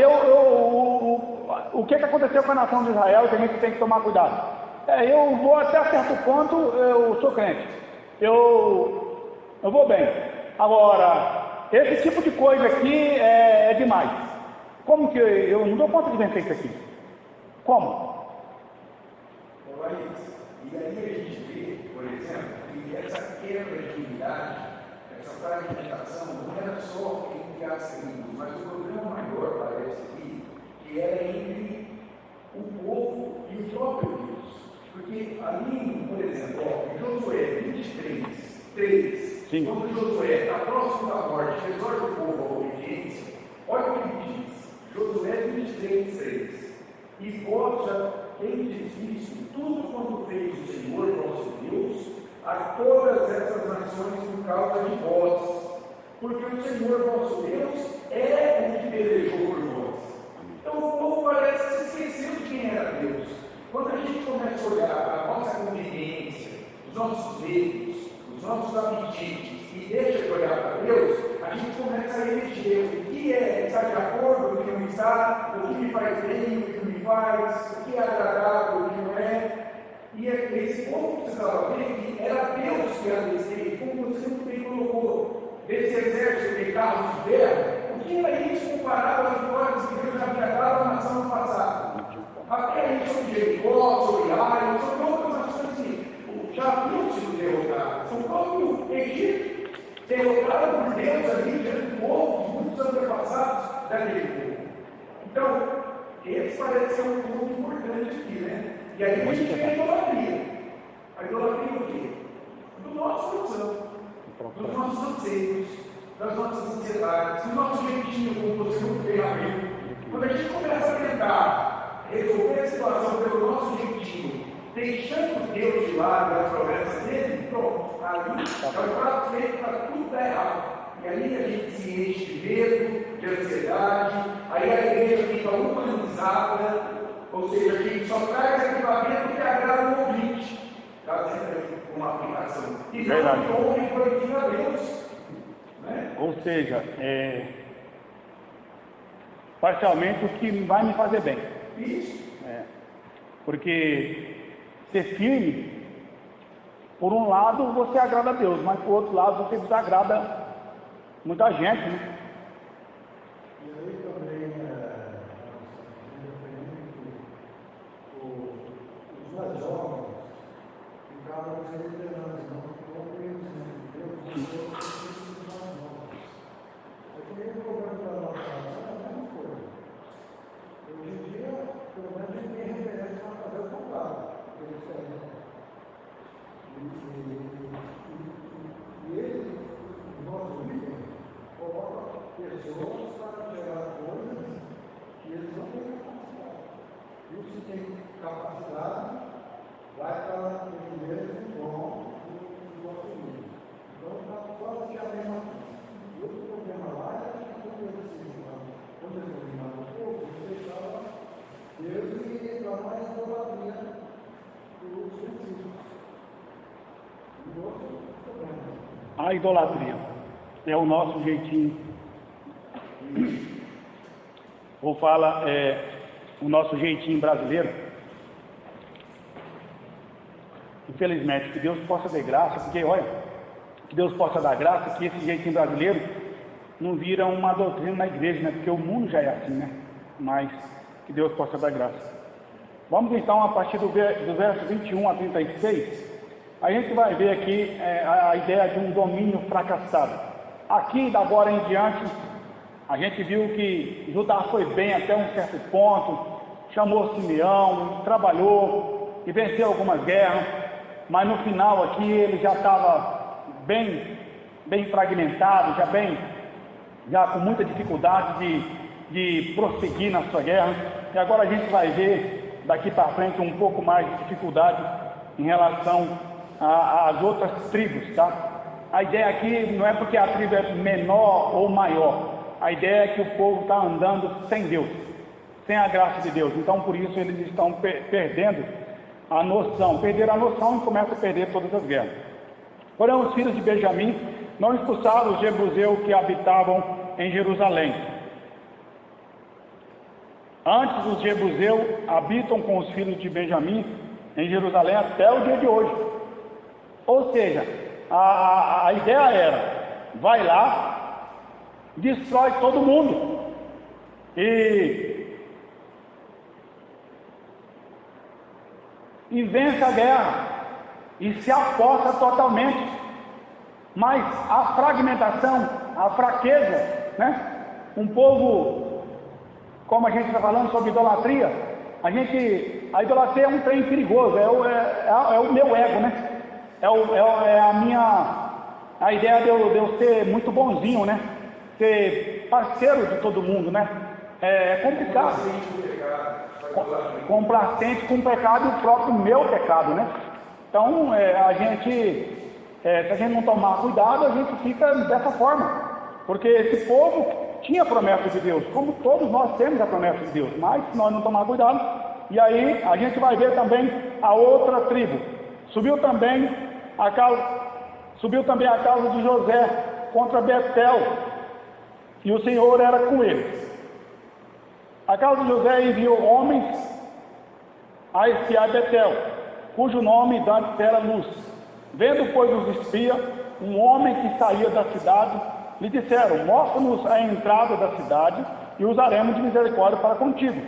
o que aconteceu com a nação de Israel, que a gente tem que tomar cuidado. Eu vou até certo ponto, eu sou crente, eu vou bem. Agora, esse tipo de coisa aqui é demais. Como que eu não dou conta de vencer isso aqui? Como? E aí a gente vê, por exemplo, que essa quebra de unidade, essa fragmentação, não era só entre as tribos, mas o problema maior, parece aqui, que era entre o povo e o próprio Deus. Porque ali, por exemplo, em Josué 23:3, quando Josué está próximo da morte, exorta o povo à obediência, olha o que ele diz, Josué 23:3, e vós já tendes visto tudo quanto fez o Senhor vosso Deus a todas essas nações por causa de vós, porque o Senhor vosso Deus é o que pelejou por vós. Então o povo parece se esqueceu de quem era Deus. Quando a gente começa a olhar a nossa convivência, os nossos medos, os nossos apetites, e deixa de olhar para Deus, a gente começa a eleger o que está de acordo, o que não está, o que me faz bem, o que não me faz, o que é agradável, o que não é. E esse povo precisava ver que era Deus que era desse, como você muito bem colocou, desse exército de carros de ferro. O que era isso comparado às vitórias que Deus já havia dado à nação no passado? Até a gente sobre Jericó, sobre Ai, sobre outras nações que já haviam sido derrotadas. O próprio Egito, derrotado por Deus ali, diante do povo, muitos antepassados daquele povo. Então, esse parece ser um ponto importante aqui, né? E aí a gente tem a idolatria. A idolatria o quê? Do nosso coração, dos nossos anseios, das nossas ansiedades, do nosso jeitinho, como você muito bem abriu. Quando a gente começa a tentar resolver a situação pelo nosso jeitinho, deixando Deus de lado e as promessas dele, pronto, ali é o prato feito para tudo dar errado. E aí a gente se enche de medo, de ansiedade, aí a igreja fica humanizada, ou seja, a gente só traz equipamento que agrada o ouvinte. Está dizendo uma aplicação. E não homem glorifica a Deus. Né? Ou seja, parcialmente o que vai me fazer bem. Isso. Porque ser firme, por um lado você agrada a Deus, mas por outro lado você desagrada muita gente, né? E aí também, os mais jovens ficavam reiterando, não conhecendo Deus, mas os mais novos. Eu queria colocar para nós a mesma coisa. Hoje em dia, pelo menos ninguém referência para fazer o contrário. E ele, nosso líder, coloca pessoas para gerar coisas que eles não têm capacidade. E os que têm capacidade vai para o primeiro e vão reclamar a idolatria dos gentios. E outro problema. A idolatria é o nosso jeitinho. Ou fala, o nosso jeitinho brasileiro. Infelizmente, que Deus possa dar graça, porque olha, que Deus possa dar graça, que esse jeitinho brasileiro não vira uma doutrina na igreja, né? Porque o mundo já é assim, né? Mas que Deus possa dar graça. Vamos então, a partir do verso 21 a 36, a gente vai ver aqui a ideia de um domínio fracassado. Aqui, da agora em diante, a gente viu que Judá foi bem até um certo ponto, chamou Simeão, trabalhou e venceu algumas guerras, mas no final aqui ele já estava bem fragmentado, já com muita dificuldade de prosseguir na sua guerra. E agora a gente vai ver daqui para frente um pouco mais de dificuldade em relação às outras tribos, tá? A ideia aqui não é porque a tribo é menor ou maior, a ideia é que o povo está andando sem Deus, sem a graça de Deus. Então por isso eles estão perdendo a noção, perderam a noção e começam a perder todas as guerras. Porém, os filhos de Benjamim não expulsaram os jebuseus que habitavam em Jerusalém. Antes, os jebuseus habitam com os filhos de Benjamim em Jerusalém até o dia de hoje. Ou seja, a ideia era, vai lá, destrói todo mundo e vence a guerra e se aposta totalmente. Mas a fragmentação, a fraqueza, né? Um povo, como a gente está falando sobre idolatria, a idolatria é um trem perigoso, é o meu ego, né? A ideia de eu ser muito bonzinho, né? Ser parceiro de todo mundo, né? É complicado. Complacente com o pecado e o próprio meu pecado, né? Então, se a gente não tomar cuidado, a gente fica dessa forma. Porque esse povo tinha a promessa de Deus, como todos nós temos a promessa de Deus, mas se nós não tomar cuidado, e aí a gente vai ver também a outra tribo. Subiu também a casa de José contra Betel, e o Senhor era com eles. A casa de José enviou homens a espiar Betel, cujo nome antes era Luz. Vendo, pois, os espias, um homem que saía da cidade, lhe disseram: mostra-nos a entrada da cidade e usaremos de misericórdia para contigo.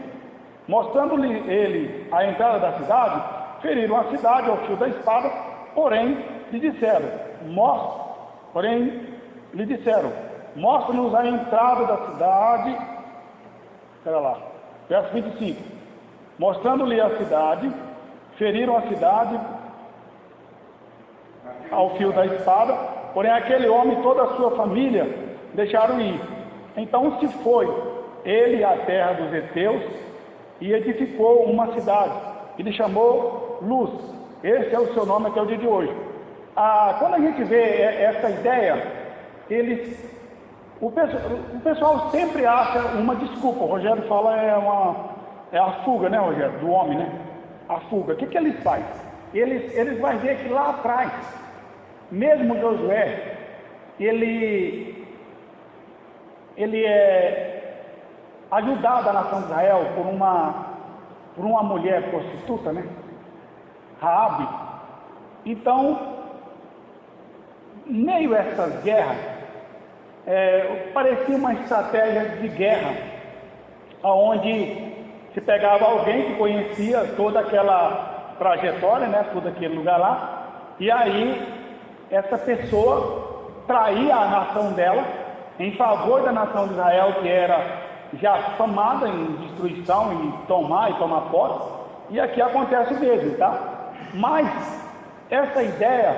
Mostrando-lhe ele a entrada da cidade, feriram a cidade ao fio da espada, porém lhe disseram: mostra-nos a entrada da cidade. Espera lá, verso 25. Mostrando-lhe a cidade, feriram a cidade ao fio da espada, porém aquele homem e toda a sua família deixaram ir. Então se foi ele à terra dos heteus e edificou uma cidade, e lhe chamou Luz. Esse é o seu nome até o dia de hoje. Quando a gente vê essa ideia, o pessoal sempre acha uma desculpa. O Rogério fala é a fuga, né, Rogério, do homem, né? A fuga. O que eles fazem? Eles vão ver que lá atrás, mesmo Josué, ele é ajudado a nação de Israel por uma mulher prostituta, né? Raabe. Então, meio a essas guerras, parecia uma estratégia de guerra, onde se pegava alguém que conhecia toda aquela trajetória, né, todo aquele lugar lá, e aí essa pessoa traía a nação dela em favor da nação de Israel, que era já famada em destruição, em tomar posse, e aqui acontece o mesmo, tá? Mas essa ideia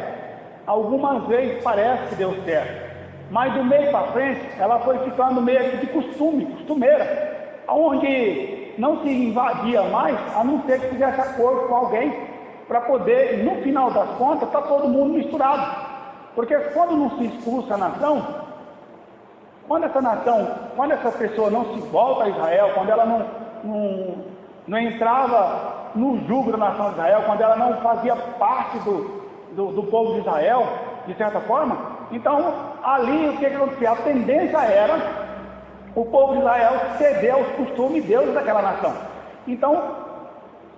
algumas vezes parece que deu certo, mas do meio para frente ela foi ficando meio que de costumeira, onde não se invadia mais, a não ser que fizesse acordo com alguém, para poder, no final das contas, está todo mundo misturado. Porque quando não se expulsa a nação, quando essa pessoa não se volta a Israel, quando ela não entrava no jugo da nação de Israel, quando ela não fazia parte do povo de Israel, de certa forma. Então, ali o que acontecia? A tendência era o povo de Israel ceder aos costumes de Deus daquela nação. Então,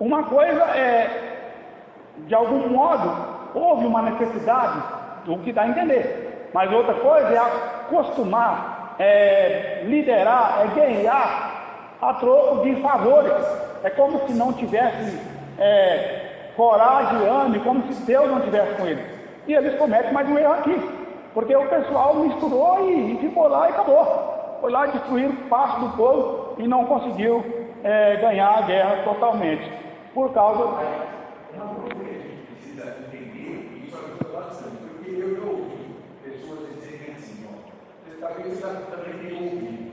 uma coisa é, de algum modo, houve uma necessidade, o que dá a entender, mas outra coisa é acostumar, liderar, guerrear a troco de favores. É como se não tivesse coragem e ânimo, como se Deus não estivesse com eles. E eles cometem mais um erro aqui, porque o pessoal misturou e ficou lá e acabou. Foi lá destruir parte do povo e não conseguiu ganhar a guerra totalmente, por causa... Uma coisa que a gente precisa entender, isso é o que eu estou falando, porque eu já ouvi pessoas dizerem assim, talvez você também tenha ouvido.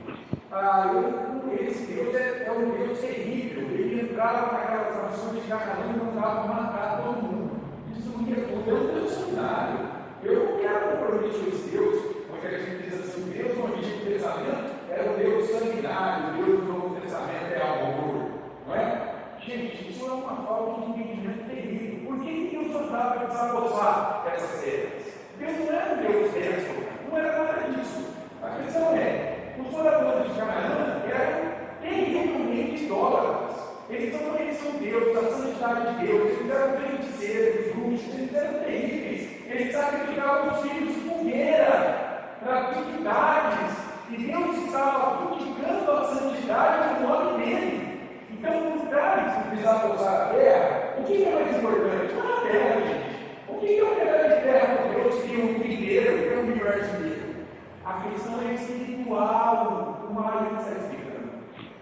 Esse Deus é um Deus terrível, ele entrava naquelas nações de Canaã e mandava matar todo mundo. Isso não é um Deus sanguinário. Eu não quero compromisso com esse Deus, porque a gente diz assim, Deus no Antigo Testamento era um Deus sanguinário, Deus no Novo Testamento é amor, não é? Gente, isso é uma falta de entendimento terrível. Por que Deus mandava desabossar essas terras? Deus não era um Deus denso, não era nada disso. A questão os moradores de Canaã eram terrivelmente idólatras. Eles não conheciam Deus, a santidade de Deus, eles eram feiticeiros, bruxos, eles eram terríveis. Eles sacrificavam os filhos de fogueira para divindades, e Deus estava criticando a santidade do nome dele. Então, por trás de precisar usar a terra, o que é mais importante? Não é a terra, gente. O que é o pedaço de terra com Deus que o mundo inteiro, que o universo inteiro? A questão é espiritual, o marido está explicando.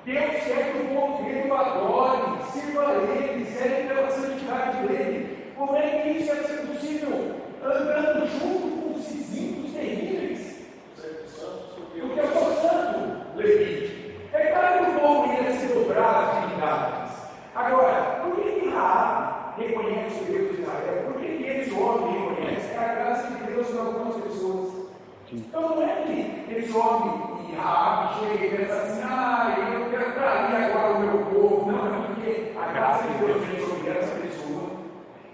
Deus quer que o povo dele o adore, sirva a ele, serve pela santidade dele. Como é que isso vai ser possível? Andando junto com os vizinhos terríveis? Porque eu sou santo, Levítico. É claro que o povo ia se dobrar às divindades. Agora, por que Raab reconhece o Deus de Israel? Por que esse homem reconhece? É a graça de Deus para algumas pessoas. Então não é que esse homem e Raab chega e pensa assim, eu quero trair agora o meu povo. Não, é porque a graça de Deus vem sobre essa pessoa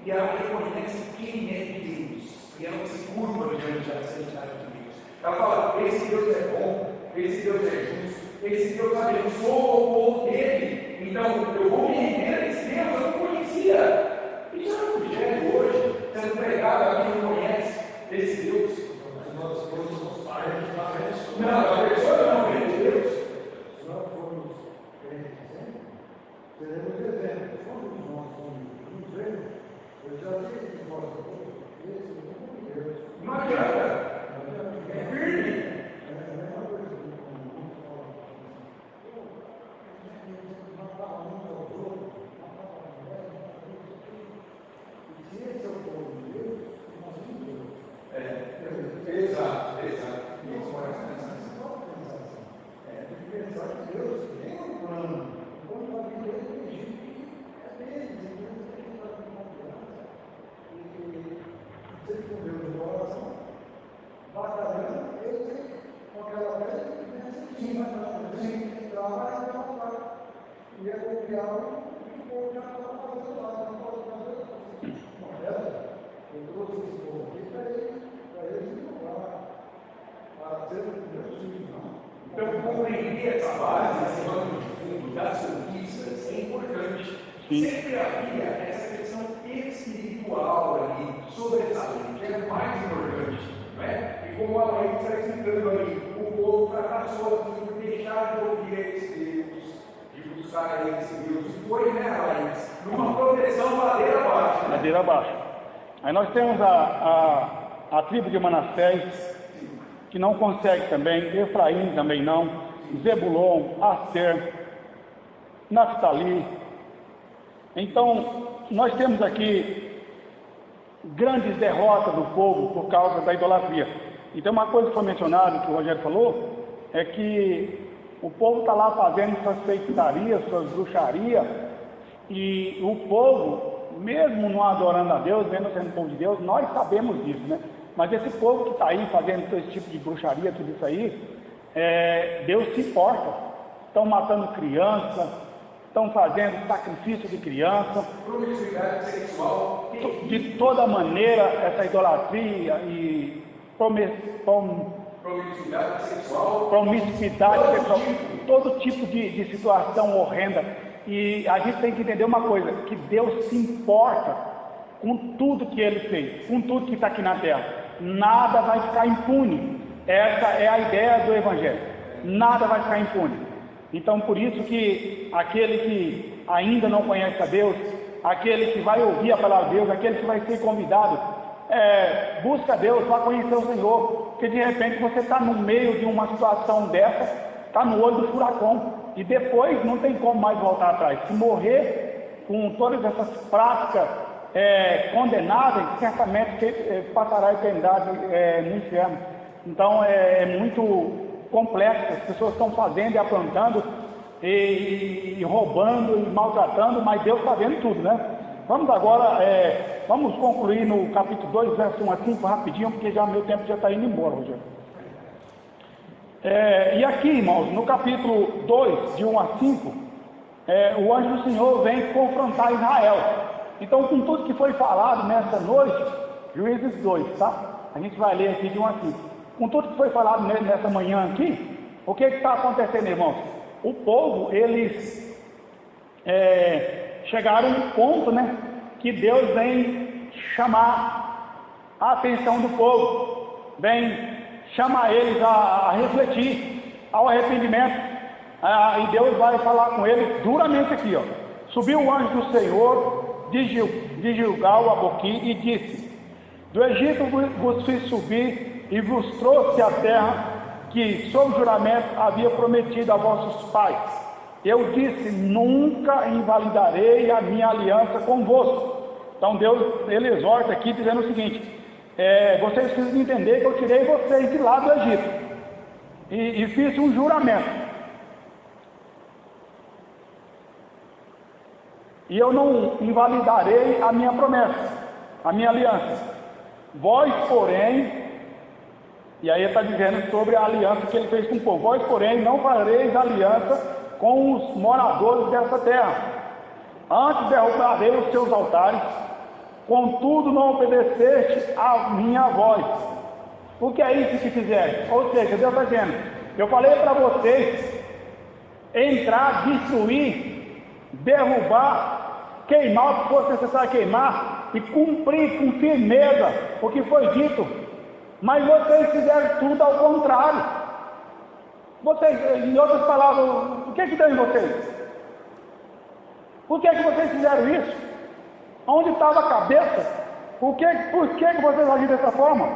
e ela reconhece quem é Deus. E ela se curva diante da santidade de Deus. Ela fala, esse Deus é bom, esse Deus é justo, esse Deus abençoa o povo dele. Então eu vou me render a esse Deus, eu não conhecia. Isso é um evangelho hoje, sendo pregado a quem não conhece esse Deus. Não, a pessoa não vê Deus. Se nós formos teremos exemplos. Quando nós fomos ver, eu já disse que nós esse não é Deus. Não adianta. É firme. Exato. Pensar que Deus tem um plano. Quando nós vivemos no Egito, é dele, Deus tem que fazer uma confiança. E se ele com Deus no coração, batalhando, ele tem com aquela fé que pensa em cima, tem que entrar lá e dar e é confiável e o povo já está fazendo lá, não pode fazer uma festa. Eu trouxe esse povo aqui para ele se provar, para ser o meu filho, não. Então, compreender essa base, esse pano de fundo das conquistas é importante. Sim. Sempre havia essa questão espiritual ali, sobressalente, que é mais importante. Não é? E como a mãe está explicando ali, o povo fracassou aqui por deixar de ouvir esse Deus, de buscar esse Deus. E foi, né, Laís? Numa progressão ladeira abaixo. Né? Ladeira abaixo. Aí nós temos a tribo de Manassés, que não consegue também, Efraim também não, Zebulon, Aser, Naftali. Então, nós temos aqui grandes derrotas do povo por causa da idolatria. Então, uma coisa que foi mencionada, que o Rogério falou, é que o povo está lá fazendo suas feitiçarias, suas bruxarias, e o povo, mesmo não adorando a Deus, mesmo sendo povo de Deus, nós sabemos disso, né? Mas esse povo que está aí fazendo todo esse tipo de bruxaria, tudo isso aí, Deus se importa. Estão matando criança, estão fazendo sacrifício de criança, promiscuidade sexual, de toda maneira, essa idolatria e promiscuidade sexual, todo tipo de situação horrenda. E a gente tem que entender uma coisa, que Deus se importa com tudo que Ele fez, com tudo que está aqui na terra. Nada vai ficar impune. Essa é a ideia do Evangelho. Nada vai ficar impune. Então, por isso que aquele que ainda não conhece a Deus, aquele que vai ouvir a palavra de Deus, aquele que vai ser convidado, busca Deus, vai conhecer o Senhor, porque de repente você está no meio de uma situação dessa, está no olho do furacão, e depois não tem como mais voltar atrás. Se morrer com todas essas práticas condenáveis, certamente passará a eternidade no inferno. Então é muito complexo, as pessoas estão fazendo e aprontando, e roubando e maltratando, mas Deus está vendo tudo, né? Vamos agora, vamos concluir no capítulo 2, verso 1 a 5, rapidinho, porque já meu tempo já está indo embora, Rogério. E aqui, irmãos, no capítulo 2, de 1 a 5, o anjo do Senhor vem confrontar Israel. Então, com tudo que foi falado nessa noite, Juízes 2, tá? A gente vai ler aqui de 1 a 5. Com tudo que foi falado nessa manhã aqui, o que está acontecendo, irmãos? O povo, eles chegaram a um ponto, né, que Deus vem chamar a atenção do povo, vem chamar eles a refletir, ao arrependimento, e Deus vai falar com eles duramente aqui, ó. Subiu o anjo do Senhor de Gilgal a Boquim e disse: do Egito vos fiz subir e vos trouxe a terra que, sob juramento, havia prometido a vossos pais. Eu disse: nunca invalidarei a minha aliança convosco. Então Deus, ele exorta aqui dizendo o seguinte: vocês precisam entender que eu tirei vocês de lá do Egito e fiz um juramento, e eu não invalidarei a minha promessa, a minha aliança. Vós, porém, e aí ele está dizendo sobre a aliança que ele fez com o povo: vós, porém, não fareis aliança com os moradores dessa terra, antes derrubarei os seus altares, contudo não obedeceste a minha voz. O que é isso que fizeram? Ou seja, Deus está dizendo: eu falei para vocês entrar, destruir, derrubar, queimar o que fosse necessário queimar, e cumprir com firmeza o que foi dito, mas vocês fizeram tudo ao contrário. Vocês, em outras palavras, o que deu em vocês? Por que vocês fizeram isso? Onde estava a cabeça? Por que vocês agiram dessa forma?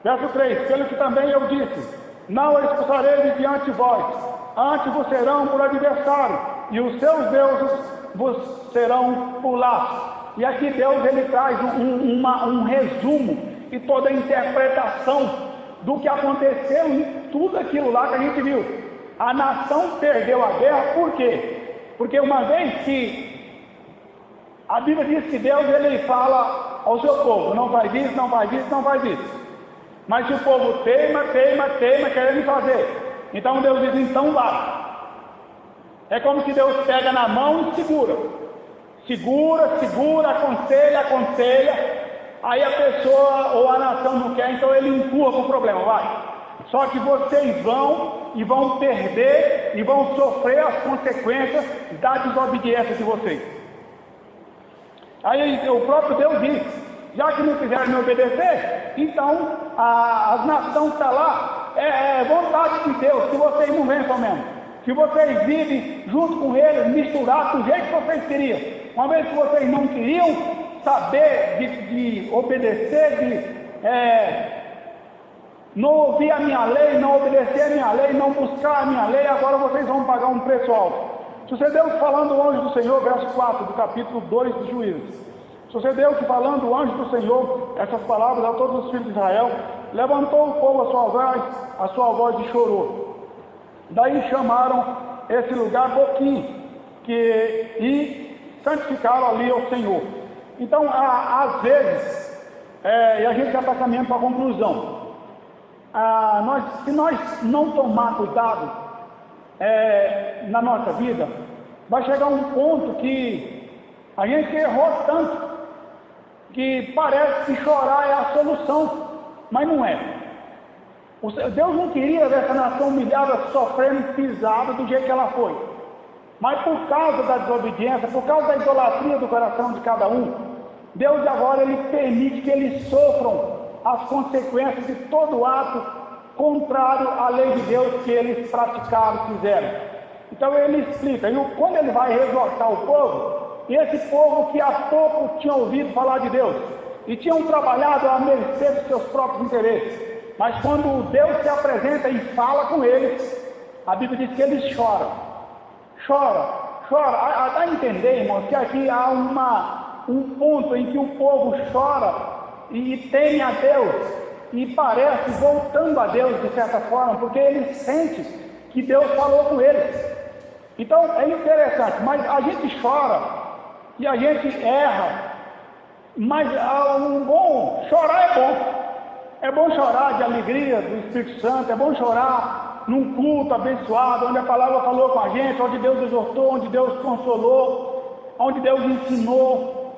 Verso 3: pelo que também eu disse: não expulsarei de diante de vós, antes vos serão por adversário, e os seus deuses vos serão por laço. E aqui Deus, ele traz um resumo e toda a interpretação do que aconteceu em tudo aquilo lá que a gente viu. A nação perdeu a guerra, por quê? Porque uma vez que a Bíblia diz que Deus, ele fala ao seu povo: não faz isso, não faz isso, não faz isso. Mas se o povo teima querendo fazer, então Deus diz: então vai. É como se Deus pega na mão e segura, aconselha, aí a pessoa ou a nação não quer, então ele empurra com o problema, vai. Só que vocês vão perder e vão sofrer as consequências da desobediência de vocês. Aí o próprio Deus diz: já que não quiserem me obedecer, então as nações que estão lá, é vontade de Deus, que vocês não vençam mesmo. Que vocês vivem junto com eles, misturados do jeito que vocês queriam. Uma vez que vocês não queriam saber de obedecer, não ouvir a minha lei, não obedecer a minha lei, não buscar a minha lei, agora vocês vão pagar um preço alto. Sucedeu que, falando o anjo do Senhor, verso 4 do capítulo 2 de Juízes: sucedeu que, falando o anjo do Senhor essas palavras a todos os filhos de Israel, levantou o povo a sua voz e chorou. Daí chamaram esse lugar Boquim, e santificaram ali ao Senhor. Então, às vezes, e a gente já está caminhando para a conclusão, se nós não tomar cuidado na nossa vida, vai chegar um ponto que a gente errou tanto, que parece que chorar é a solução, mas não é. Deus não queria ver essa nação humilhada, sofrendo, pisada do jeito que ela foi. Mas por causa da desobediência, por causa da idolatria do coração de cada um, Deus agora ele permite que eles sofram as consequências de todo ato contrário à lei de Deus que eles praticaram, fizeram. Então ele explica, e quando ele vai exortar o povo, esse povo que há pouco tinha ouvido falar de Deus, e tinham trabalhado à mercê dos seus próprios interesses, mas quando Deus se apresenta e fala com eles, a Bíblia diz que eles choram. Dá a entender, irmãos, que aqui há um ponto em que o povo chora e teme a Deus, e parece voltando a Deus de certa forma, porque eles sentem que Deus falou com eles. Então é interessante, mas a gente chora e a gente erra, mas chorar é bom. É bom chorar de alegria do Espírito Santo, é bom chorar num culto abençoado, onde a palavra falou com a gente, onde Deus exortou, onde Deus consolou, onde Deus ensinou.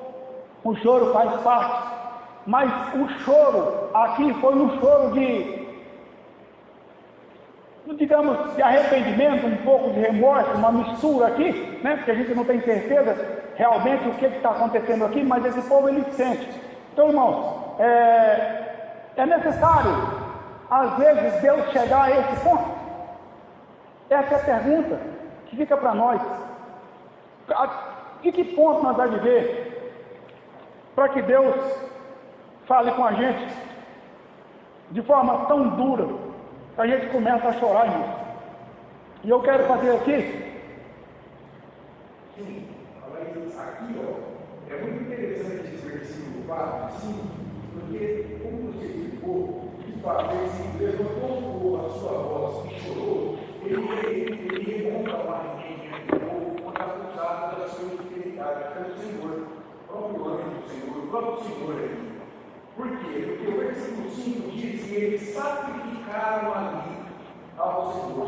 O choro faz parte, mas o choro aqui foi um choro digamos, de arrependimento, um pouco de remorso, uma mistura aqui, né? Porque a gente não tem certeza realmente o que está acontecendo aqui, mas esse povo ele sente. Então, irmãos, é necessário, às vezes, Deus chegar a esse ponto? Essa é a pergunta que fica para nós. De que ponto nós vamos viver para que Deus fale com a gente de forma tão dura que a gente começa a chorar, irmão? E eu quero fazer aqui. Sim, aqui, ó, é muito interessante esse versículo 4, 5, porque, como você explicou, de fato, ele levantou a sua voz e chorou, ele remonta lá em o povo quando acusado da sua infidelidade pelo Senhor, o próprio anjo do Senhor, o próprio Senhor aqui. Por quê? Porque o versículo 5 diz que eles sacrificaram ali ao Senhor.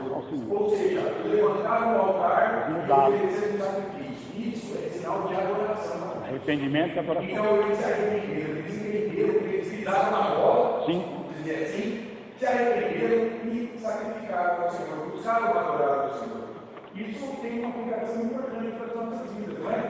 Ou seja, levantaram o altar e ofereceram o sacrifício. Isso é sinal de adoração. Arrependimento e adoração. Então eles se arrependeram, eles entenderam que eles pisaram na bola, vamos dizer assim, se arrependeram e sacrificaram ao Senhor, buscaram adorar ao Senhor. Isso tem uma aplicação importante para as nossas vidas, não é?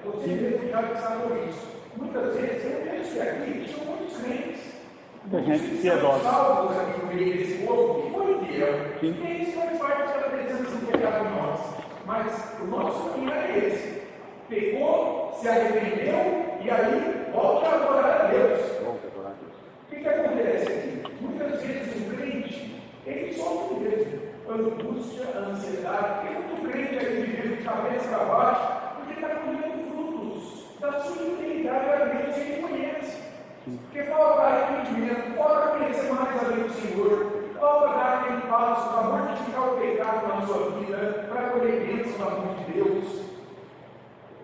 Você mesmo já pensou isso. Muitas vezes, eu penso que aqui tinham muitos crentes. Da gente piedosa. Salvos aqui no meio desse povo que foi fiel. E isso faz parte da presença de Deus em nós. Mas o nosso caminho é esse. Pecou, se arrependeu e aí volta a adorar a Deus. O que acontece aqui? Muitas vezes o crente, ele sofre mesmo. Angústia, ansiedade. Tem muito crente aí vivendo de cabeça para baixo, porque está colhendo frutos da sua infidelidade a Deus que ele conhece. Porque falta arrependimento, falta conhecer mais a lei do Senhor, falta dar aquele passo para mortificar o pecado na sua vida, para colher bênção na mão de Deus.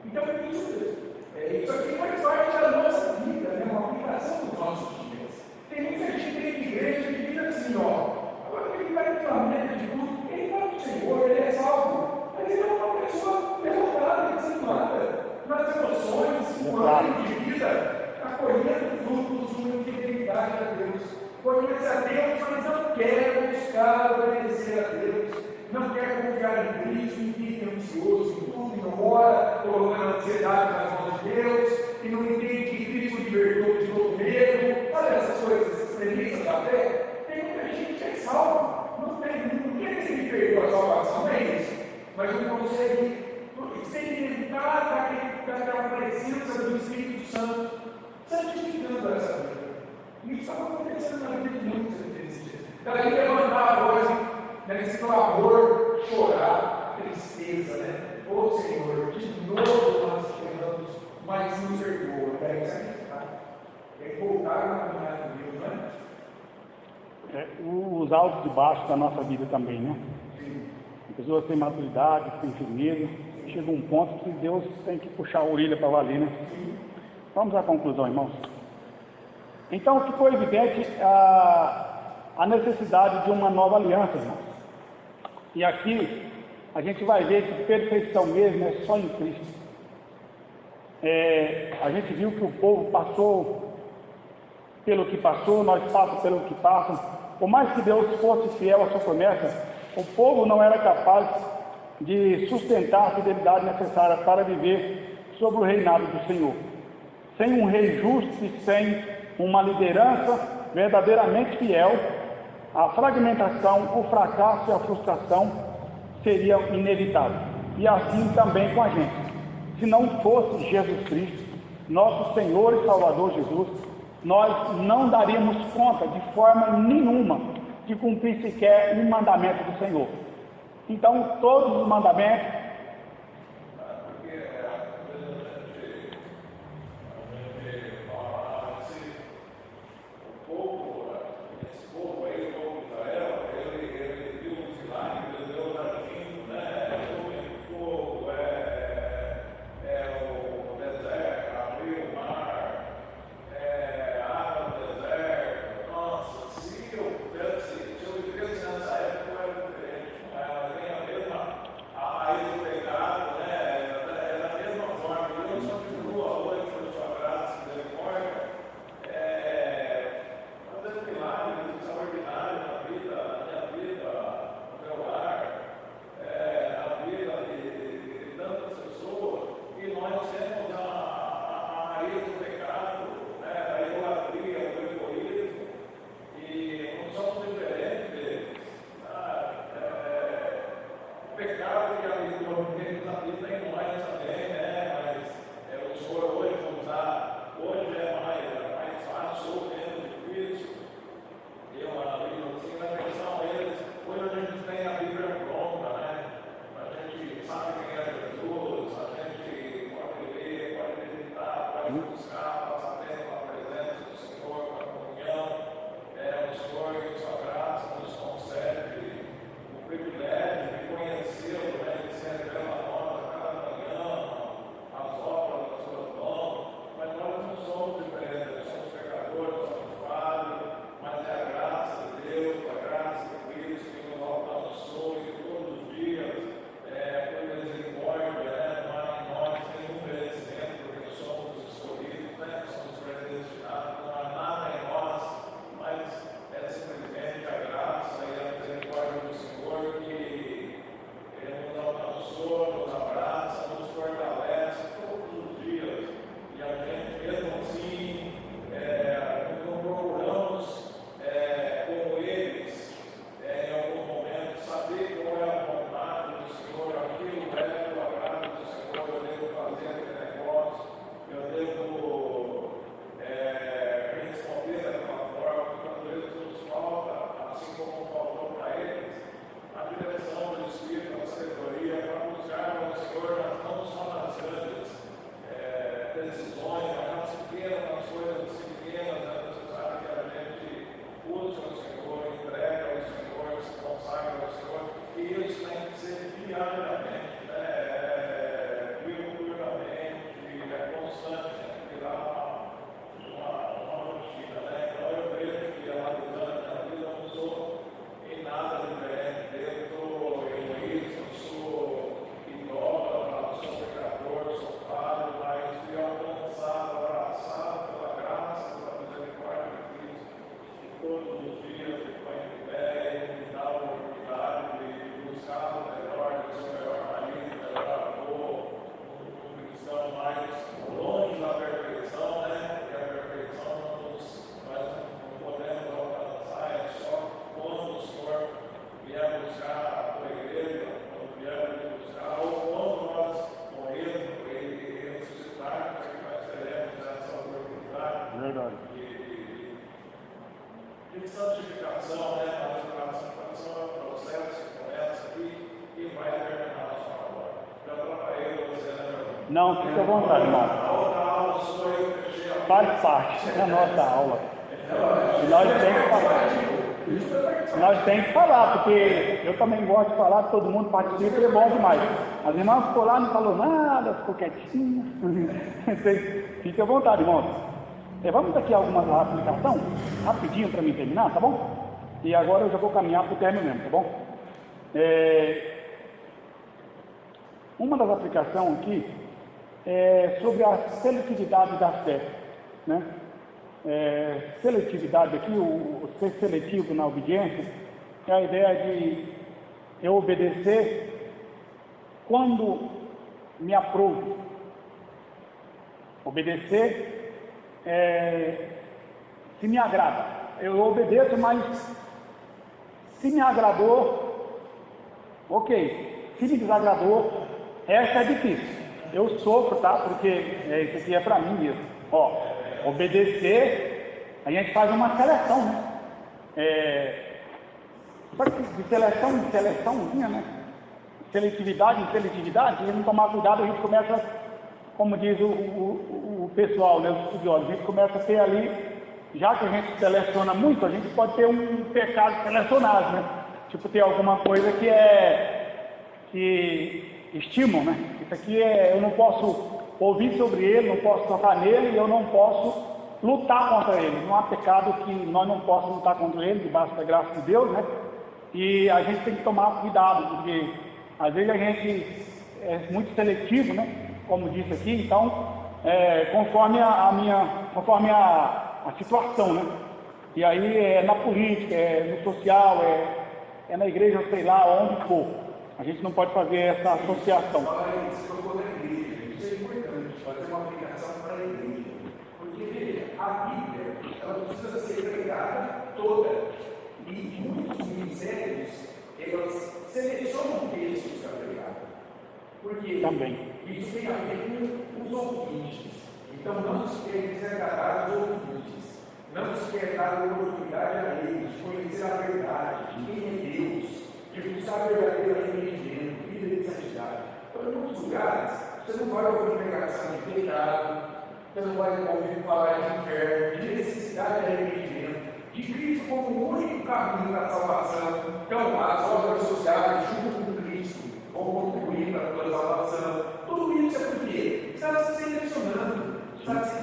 Então é isso mesmo. Isso aqui faz parte da nossa vida, né? Uma aplicação dos nossos dias. Tem muita gente que vem de igreja que fica assim, ó. Agora que ele vai ter uma meta de tudo, ele vai para o Senhor, ele é salvo. Mas ele é uma pessoa derrotada, desanimada, nas emoções, no ano de vida, está colhendo frutos de uma infidelidade a Deus. Conhece a Deus, mas não quer buscar obedecer a Deus. Não quer confiar em Cristo, e vive ansioso em tudo, e não ora, colocando a ansiedade nas mãos de Deus, e não entende que Cristo libertou de todo medo. Olha essas coisas, essas premissas da fé. Tem muita gente que é salva, não quer que ele perdeu a salvação, não é isso. Mas não consegue experimentar daquela presença do Espírito Santo, santificando essa vida. Isso está acontecendo na vida de muitos desse dia. Daí levantar a voz, nesse clamor, chorar, tristeza, né? Ô Senhor, de novo nós chegamos, mas nos perdoa. É sacrificar. É voltar na caminhada de Deus, não é? Os altos e baixos da nossa vida também, né? Pessoas têm maturidade, têm firmeza, chega um ponto que Deus tem que puxar a orelha para valer, né? Vamos à conclusão, irmãos. Então ficou evidente a necessidade de uma nova aliança, irmãos. E aqui a gente vai ver que perfeição mesmo é só em Cristo. A gente viu que o povo passou pelo que passou, nós passamos pelo que passam. Por mais que Deus fosse fiel à sua promessa, o povo não era capaz de sustentar a fidelidade necessária para viver sobre o reinado do Senhor. Sem um rei justo e sem uma liderança verdadeiramente fiel, a fragmentação, o fracasso e a frustração seriam inevitáveis. E assim também com a gente. Se não fosse Jesus Cristo, nosso Senhor e Salvador Jesus, nós não daríamos conta de forma nenhuma de cumprir sequer um mandamento do Senhor. Então, todos os mandamentos de santificação, né? A santificação é um processo que começa aqui e vai terminar na sua glória. Já atrapalhei você, né, meu irmão? Não, fica à vontade, irmão. A outra aula sua eu fechei a Faz parte da nossa aula. E nós temos que falar. Nós temos que falar, porque eu também gosto de falar, todo mundo participa e é bom demais. As irmãs ficou lá, não falou nada, ficou quietinha. Fique à vontade, irmão. Vamos daqui a alguma aplicação, rapidinho para mim terminar, tá bom? E agora eu já vou caminhar para o término mesmo, tá bom? Uma das aplicações aqui é sobre a seletividade da fé, né? Seletividade aqui, o ser seletivo na obediência, é a ideia de eu obedecer quando me aprouve. Obedecer se me agrada. Eu obedeço, mas se me agradou, ok. Se me desagradou, essa é difícil. Eu sofro, tá? Porque isso aqui é para mim mesmo. Ó, obedecer, a gente faz uma seleção, né? Só que de seleção em seleçãozinha, né? Seletividade em seletividade, se a gente tomar cuidado, a gente começa, como diz o pessoal, né, os estudiosos, a gente começa a ter ali, já que a gente seleciona muito, a gente pode ter um pecado selecionado, né? Tipo, ter alguma coisa que estimam, né? Isso aqui eu não posso ouvir sobre ele, não posso tocar nele, eu não posso lutar contra ele. Não há pecado que nós não possamos lutar contra ele, debaixo da graça de Deus, né? E a gente tem que tomar cuidado, porque às vezes a gente é muito seletivo, né? Como disse aqui, então, conforme a situação, né? E aí é na política, no social, na igreja, sei lá, onde for. A gente não pode fazer essa associação. Você tocou na igreja, isso é importante, fazer uma aplicação para a igreja. Porque, veja, a Bíblia, ela precisa ser pregada toda. E muitos ministérios, elas selecionam textos para pregar. Porque também isso tem a ver com os ouvintes. Então, não se quer desagradar os ouvintes. Não se quer dar oportunidade a eles de conhecer a verdade, de quem é Deus, de buscar verdadeiro arrependimento, vida de santidade. Então, em muitos lugares, você não vai ouvir pregação de pecado, você não vai ouvir falar de inferno, de necessidade de arrependimento, de Cristo como o único caminho para a salvação. Então, as obras sociais, junto com Cristo, vão contribuir para a tua salvação. Tudo isso é porque está se selecionando, está se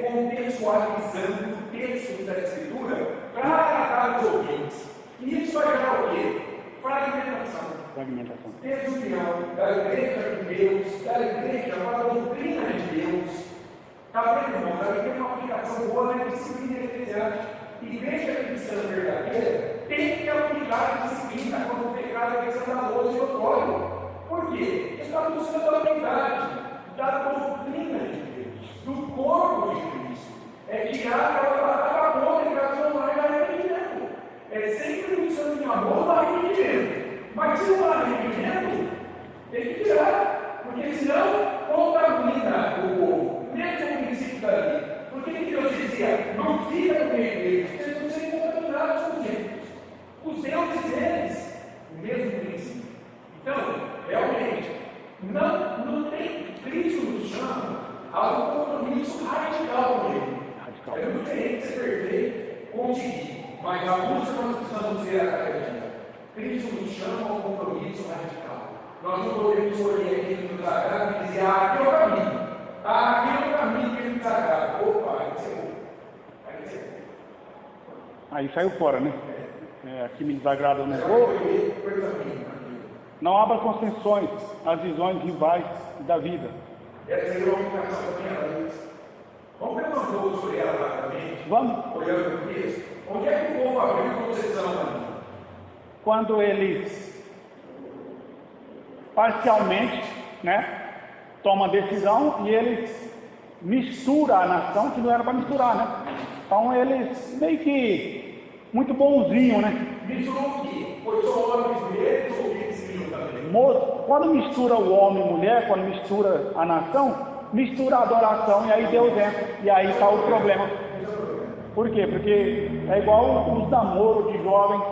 contextualizando o texto da Escritura para agradar os ouvintes. E isso vai gerar o quê? Fragmentação. Desunião da igreja de Deus, da igreja para a doutrina de Deus. Está vendo, irmão? Tem uma aplicação boa na disciplina eclesiástica. Igreja cristã verdadeira tem que aplicar a disciplina quando o pecado é escandaloso e notório. Por quê? Está buscando a verdade da doutrina de Deus, do corpo de Cristo. É tirar aquela conta que ela não vai dar arrependimento. É sempre buscando em amor do arrependimento. Mas se não há arrependimento, tem que tirar, porque senão contamina o povo. Mesmo o princípio da lei. Por que Deus dizia, não fica no meio deles, vocês não serem contaminados com os deuses. Os deuses deles, o mesmo princípio. Então, realmente, não tem, Cristo nos chama a um compromisso radical com ele. É muito diferente ser perfeito, conseguir, mas a música nós precisamos ter a cada dia. Cristo nos chama a um compromisso radical. Nós não podemos escolher aquilo que nos agrada e dizer, aqui é o caminho. Aqui é o caminho que nos agrada. Opa, aí você aí saiu fora, né? Aqui me desagrada, eu não vou. Não abra concessões às visões rivais da vida. Essa é uma aplicação da minha lei. Vamos ver uma coisa sobre ela rapidamente? Vamos. Olhando para o texto. Onde é que o povo abriu concessão ali? Quando eles parcialmente, né, tomam a decisão e eles misturam a nação que não era para misturar, né? Então eles meio que muito bonzinho, né? Misturou o quê? Foi só homens e mulheres ou eles viram também? Quando mistura o homem e mulher, quando mistura a nação, mistura a adoração e aí Deus entra. E aí está o problema. Por quê? Porque é igual os namoros de jovens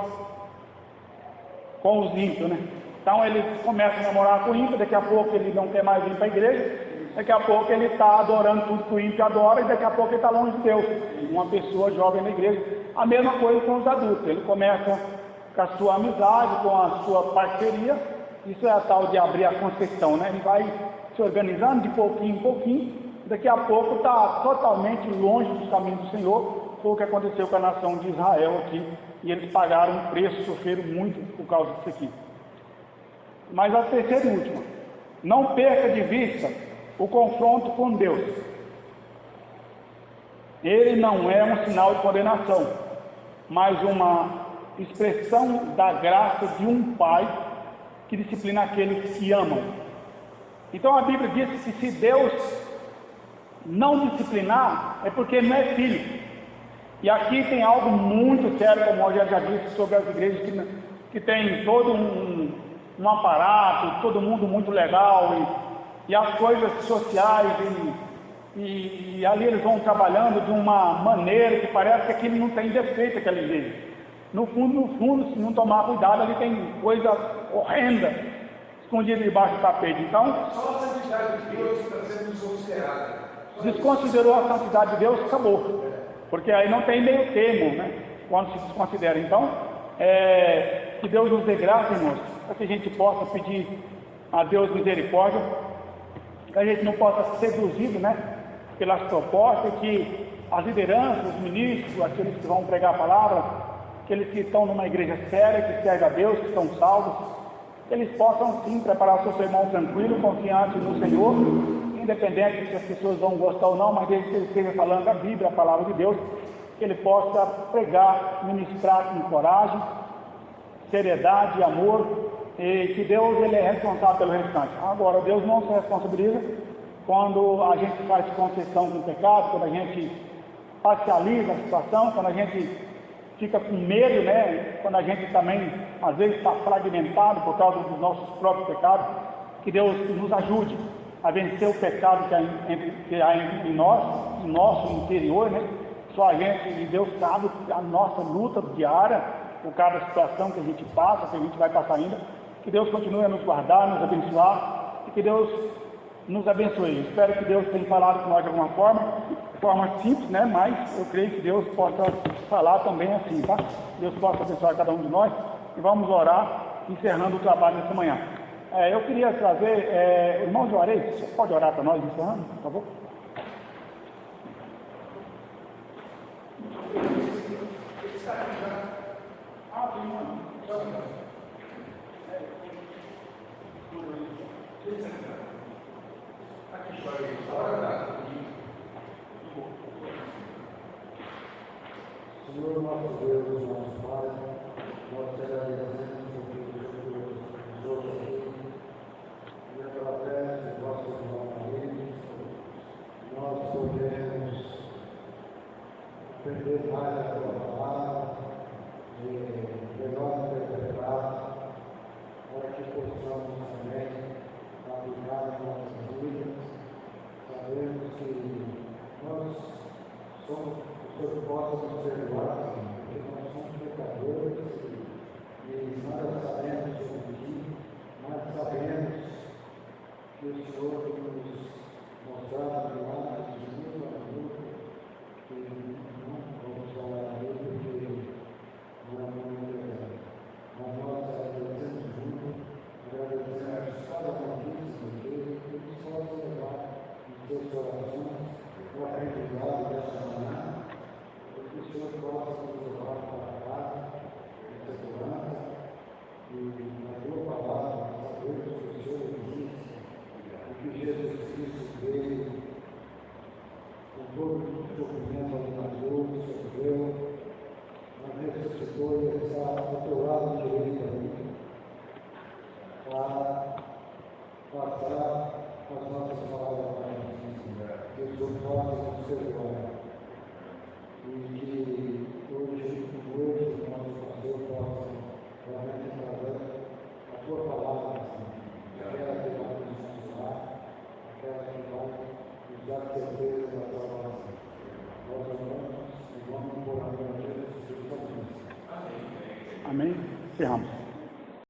com os ímpios, né? Então ele começa a namorar com o ímpio, daqui a pouco ele não quer mais vir para a igreja, daqui a pouco ele está adorando tudo que o ímpio adora e daqui a pouco ele está longe de Deus. Uma pessoa jovem na igreja. A mesma coisa com os adultos. Ele começa com a sua amizade, com a sua parceria. Isso é a tal de abrir a concessão, né? Ele vai se organizando de pouquinho em pouquinho, daqui a pouco está totalmente longe dos caminhos do Senhor. Foi o que aconteceu com a nação de Israel aqui, e eles pagaram um preço, sofreram muito por causa disso aqui. Mas a terceira e última, não perca de vista o confronto com Deus. Ele não é um sinal de condenação, mas uma expressão da graça de um pai que disciplina aqueles que amam. Então a Bíblia diz que se Deus não disciplinar, é porque não é filho. E aqui tem algo muito sério, como eu já disse, sobre as igrejas que tem todo um aparato, todo mundo muito legal, e as coisas sociais, e ali eles vão trabalhando de uma maneira que parece que aquilo não tem defeito, aquela igreja. No fundo, se não tomar cuidado, ali tem coisa horrenda escondida debaixo do tapete. Então, só a santidade de Deus está sendo desconsiderada. Desconsiderou a santidade de Deus, acabou. Porque aí não tem meio termo, né? Quando se desconsidera. Então, que Deus nos dê graça, irmãos, para que a gente possa pedir a Deus misericórdia, que a gente não possa ser seduzido, né? Pelas propostas, que as lideranças, os ministros, aqueles que vão pregar a palavra, aqueles que estão numa igreja séria, que serve a Deus, que estão salvos, eles possam sim preparar o seu sermão tranquilo, confiante no Senhor, independente se as pessoas vão gostar ou não, mas desde que ele esteja falando a Bíblia, a palavra de Deus, que ele possa pregar, ministrar com coragem, seriedade, amor, e que Deus ele é responsável pelo restante. Agora, Deus não se responsabiliza quando a gente faz concessão com o pecado, quando a gente parcializa a situação, quando a gente fica com medo, né? Quando a gente também, às vezes, está fragmentado por causa dos nossos próprios pecados. Que Deus nos ajude a vencer o pecado que há em nós, no nosso interior, né? Só a gente, e Deus sabe a nossa luta diária por cada situação que a gente passa, que a gente vai passar ainda. Que Deus continue a nos guardar, nos abençoar, e que Deus nos abençoe. Espero que Deus tenha falado com nós de alguma forma simples, né? Mas eu creio que Deus possa falar também assim, tá? Deus possa abençoar cada um de nós, e vamos orar, encerrando o trabalho nessa manhã. Eu queria trazer, irmão Juarez, você pode orar para nós encerrando, por favor? Senhor, nosso Deus, nosso Pai, nós te agradecemos por todos aqui, e pela fé de nosso irmão Maria, nós podemos aprender mais a tua palavra, e melhor interpretar, para que possamos também aplicar as nossas vidas, sabendo que nós somos que eu possa nos perdoar, porque nós somos pecadores e nós sabemos sobre ti, nós sabemos que o Senhor tem nos mostrado milagres de muito amor, que não vamos falar dele porque não é muito legal. Mas nós agradecemos muito, agradecemos cada conquista dele, que ele possa levar em seus corações o aprendizado dessa manhã. Que o Senhor possa nos levar para casa, em segurança, e na tua palavra, saber que o Senhor disse, o que Jesus Cristo veio, com todo o sofrimento ali na cruz, sofreu, mas ressuscitou e está ao teu lado direito ali, para passar as nossas palavras para nós, que o Senhor possa nos perdoar. E que hoje os nossos pastores possam realmente trazer a tua palavra, aquela que vai nos ensinar, aquela que vai nos dar certeza da tua palavra. Nós oramos e vamos por amor a Jesus. Amém? Encerramos.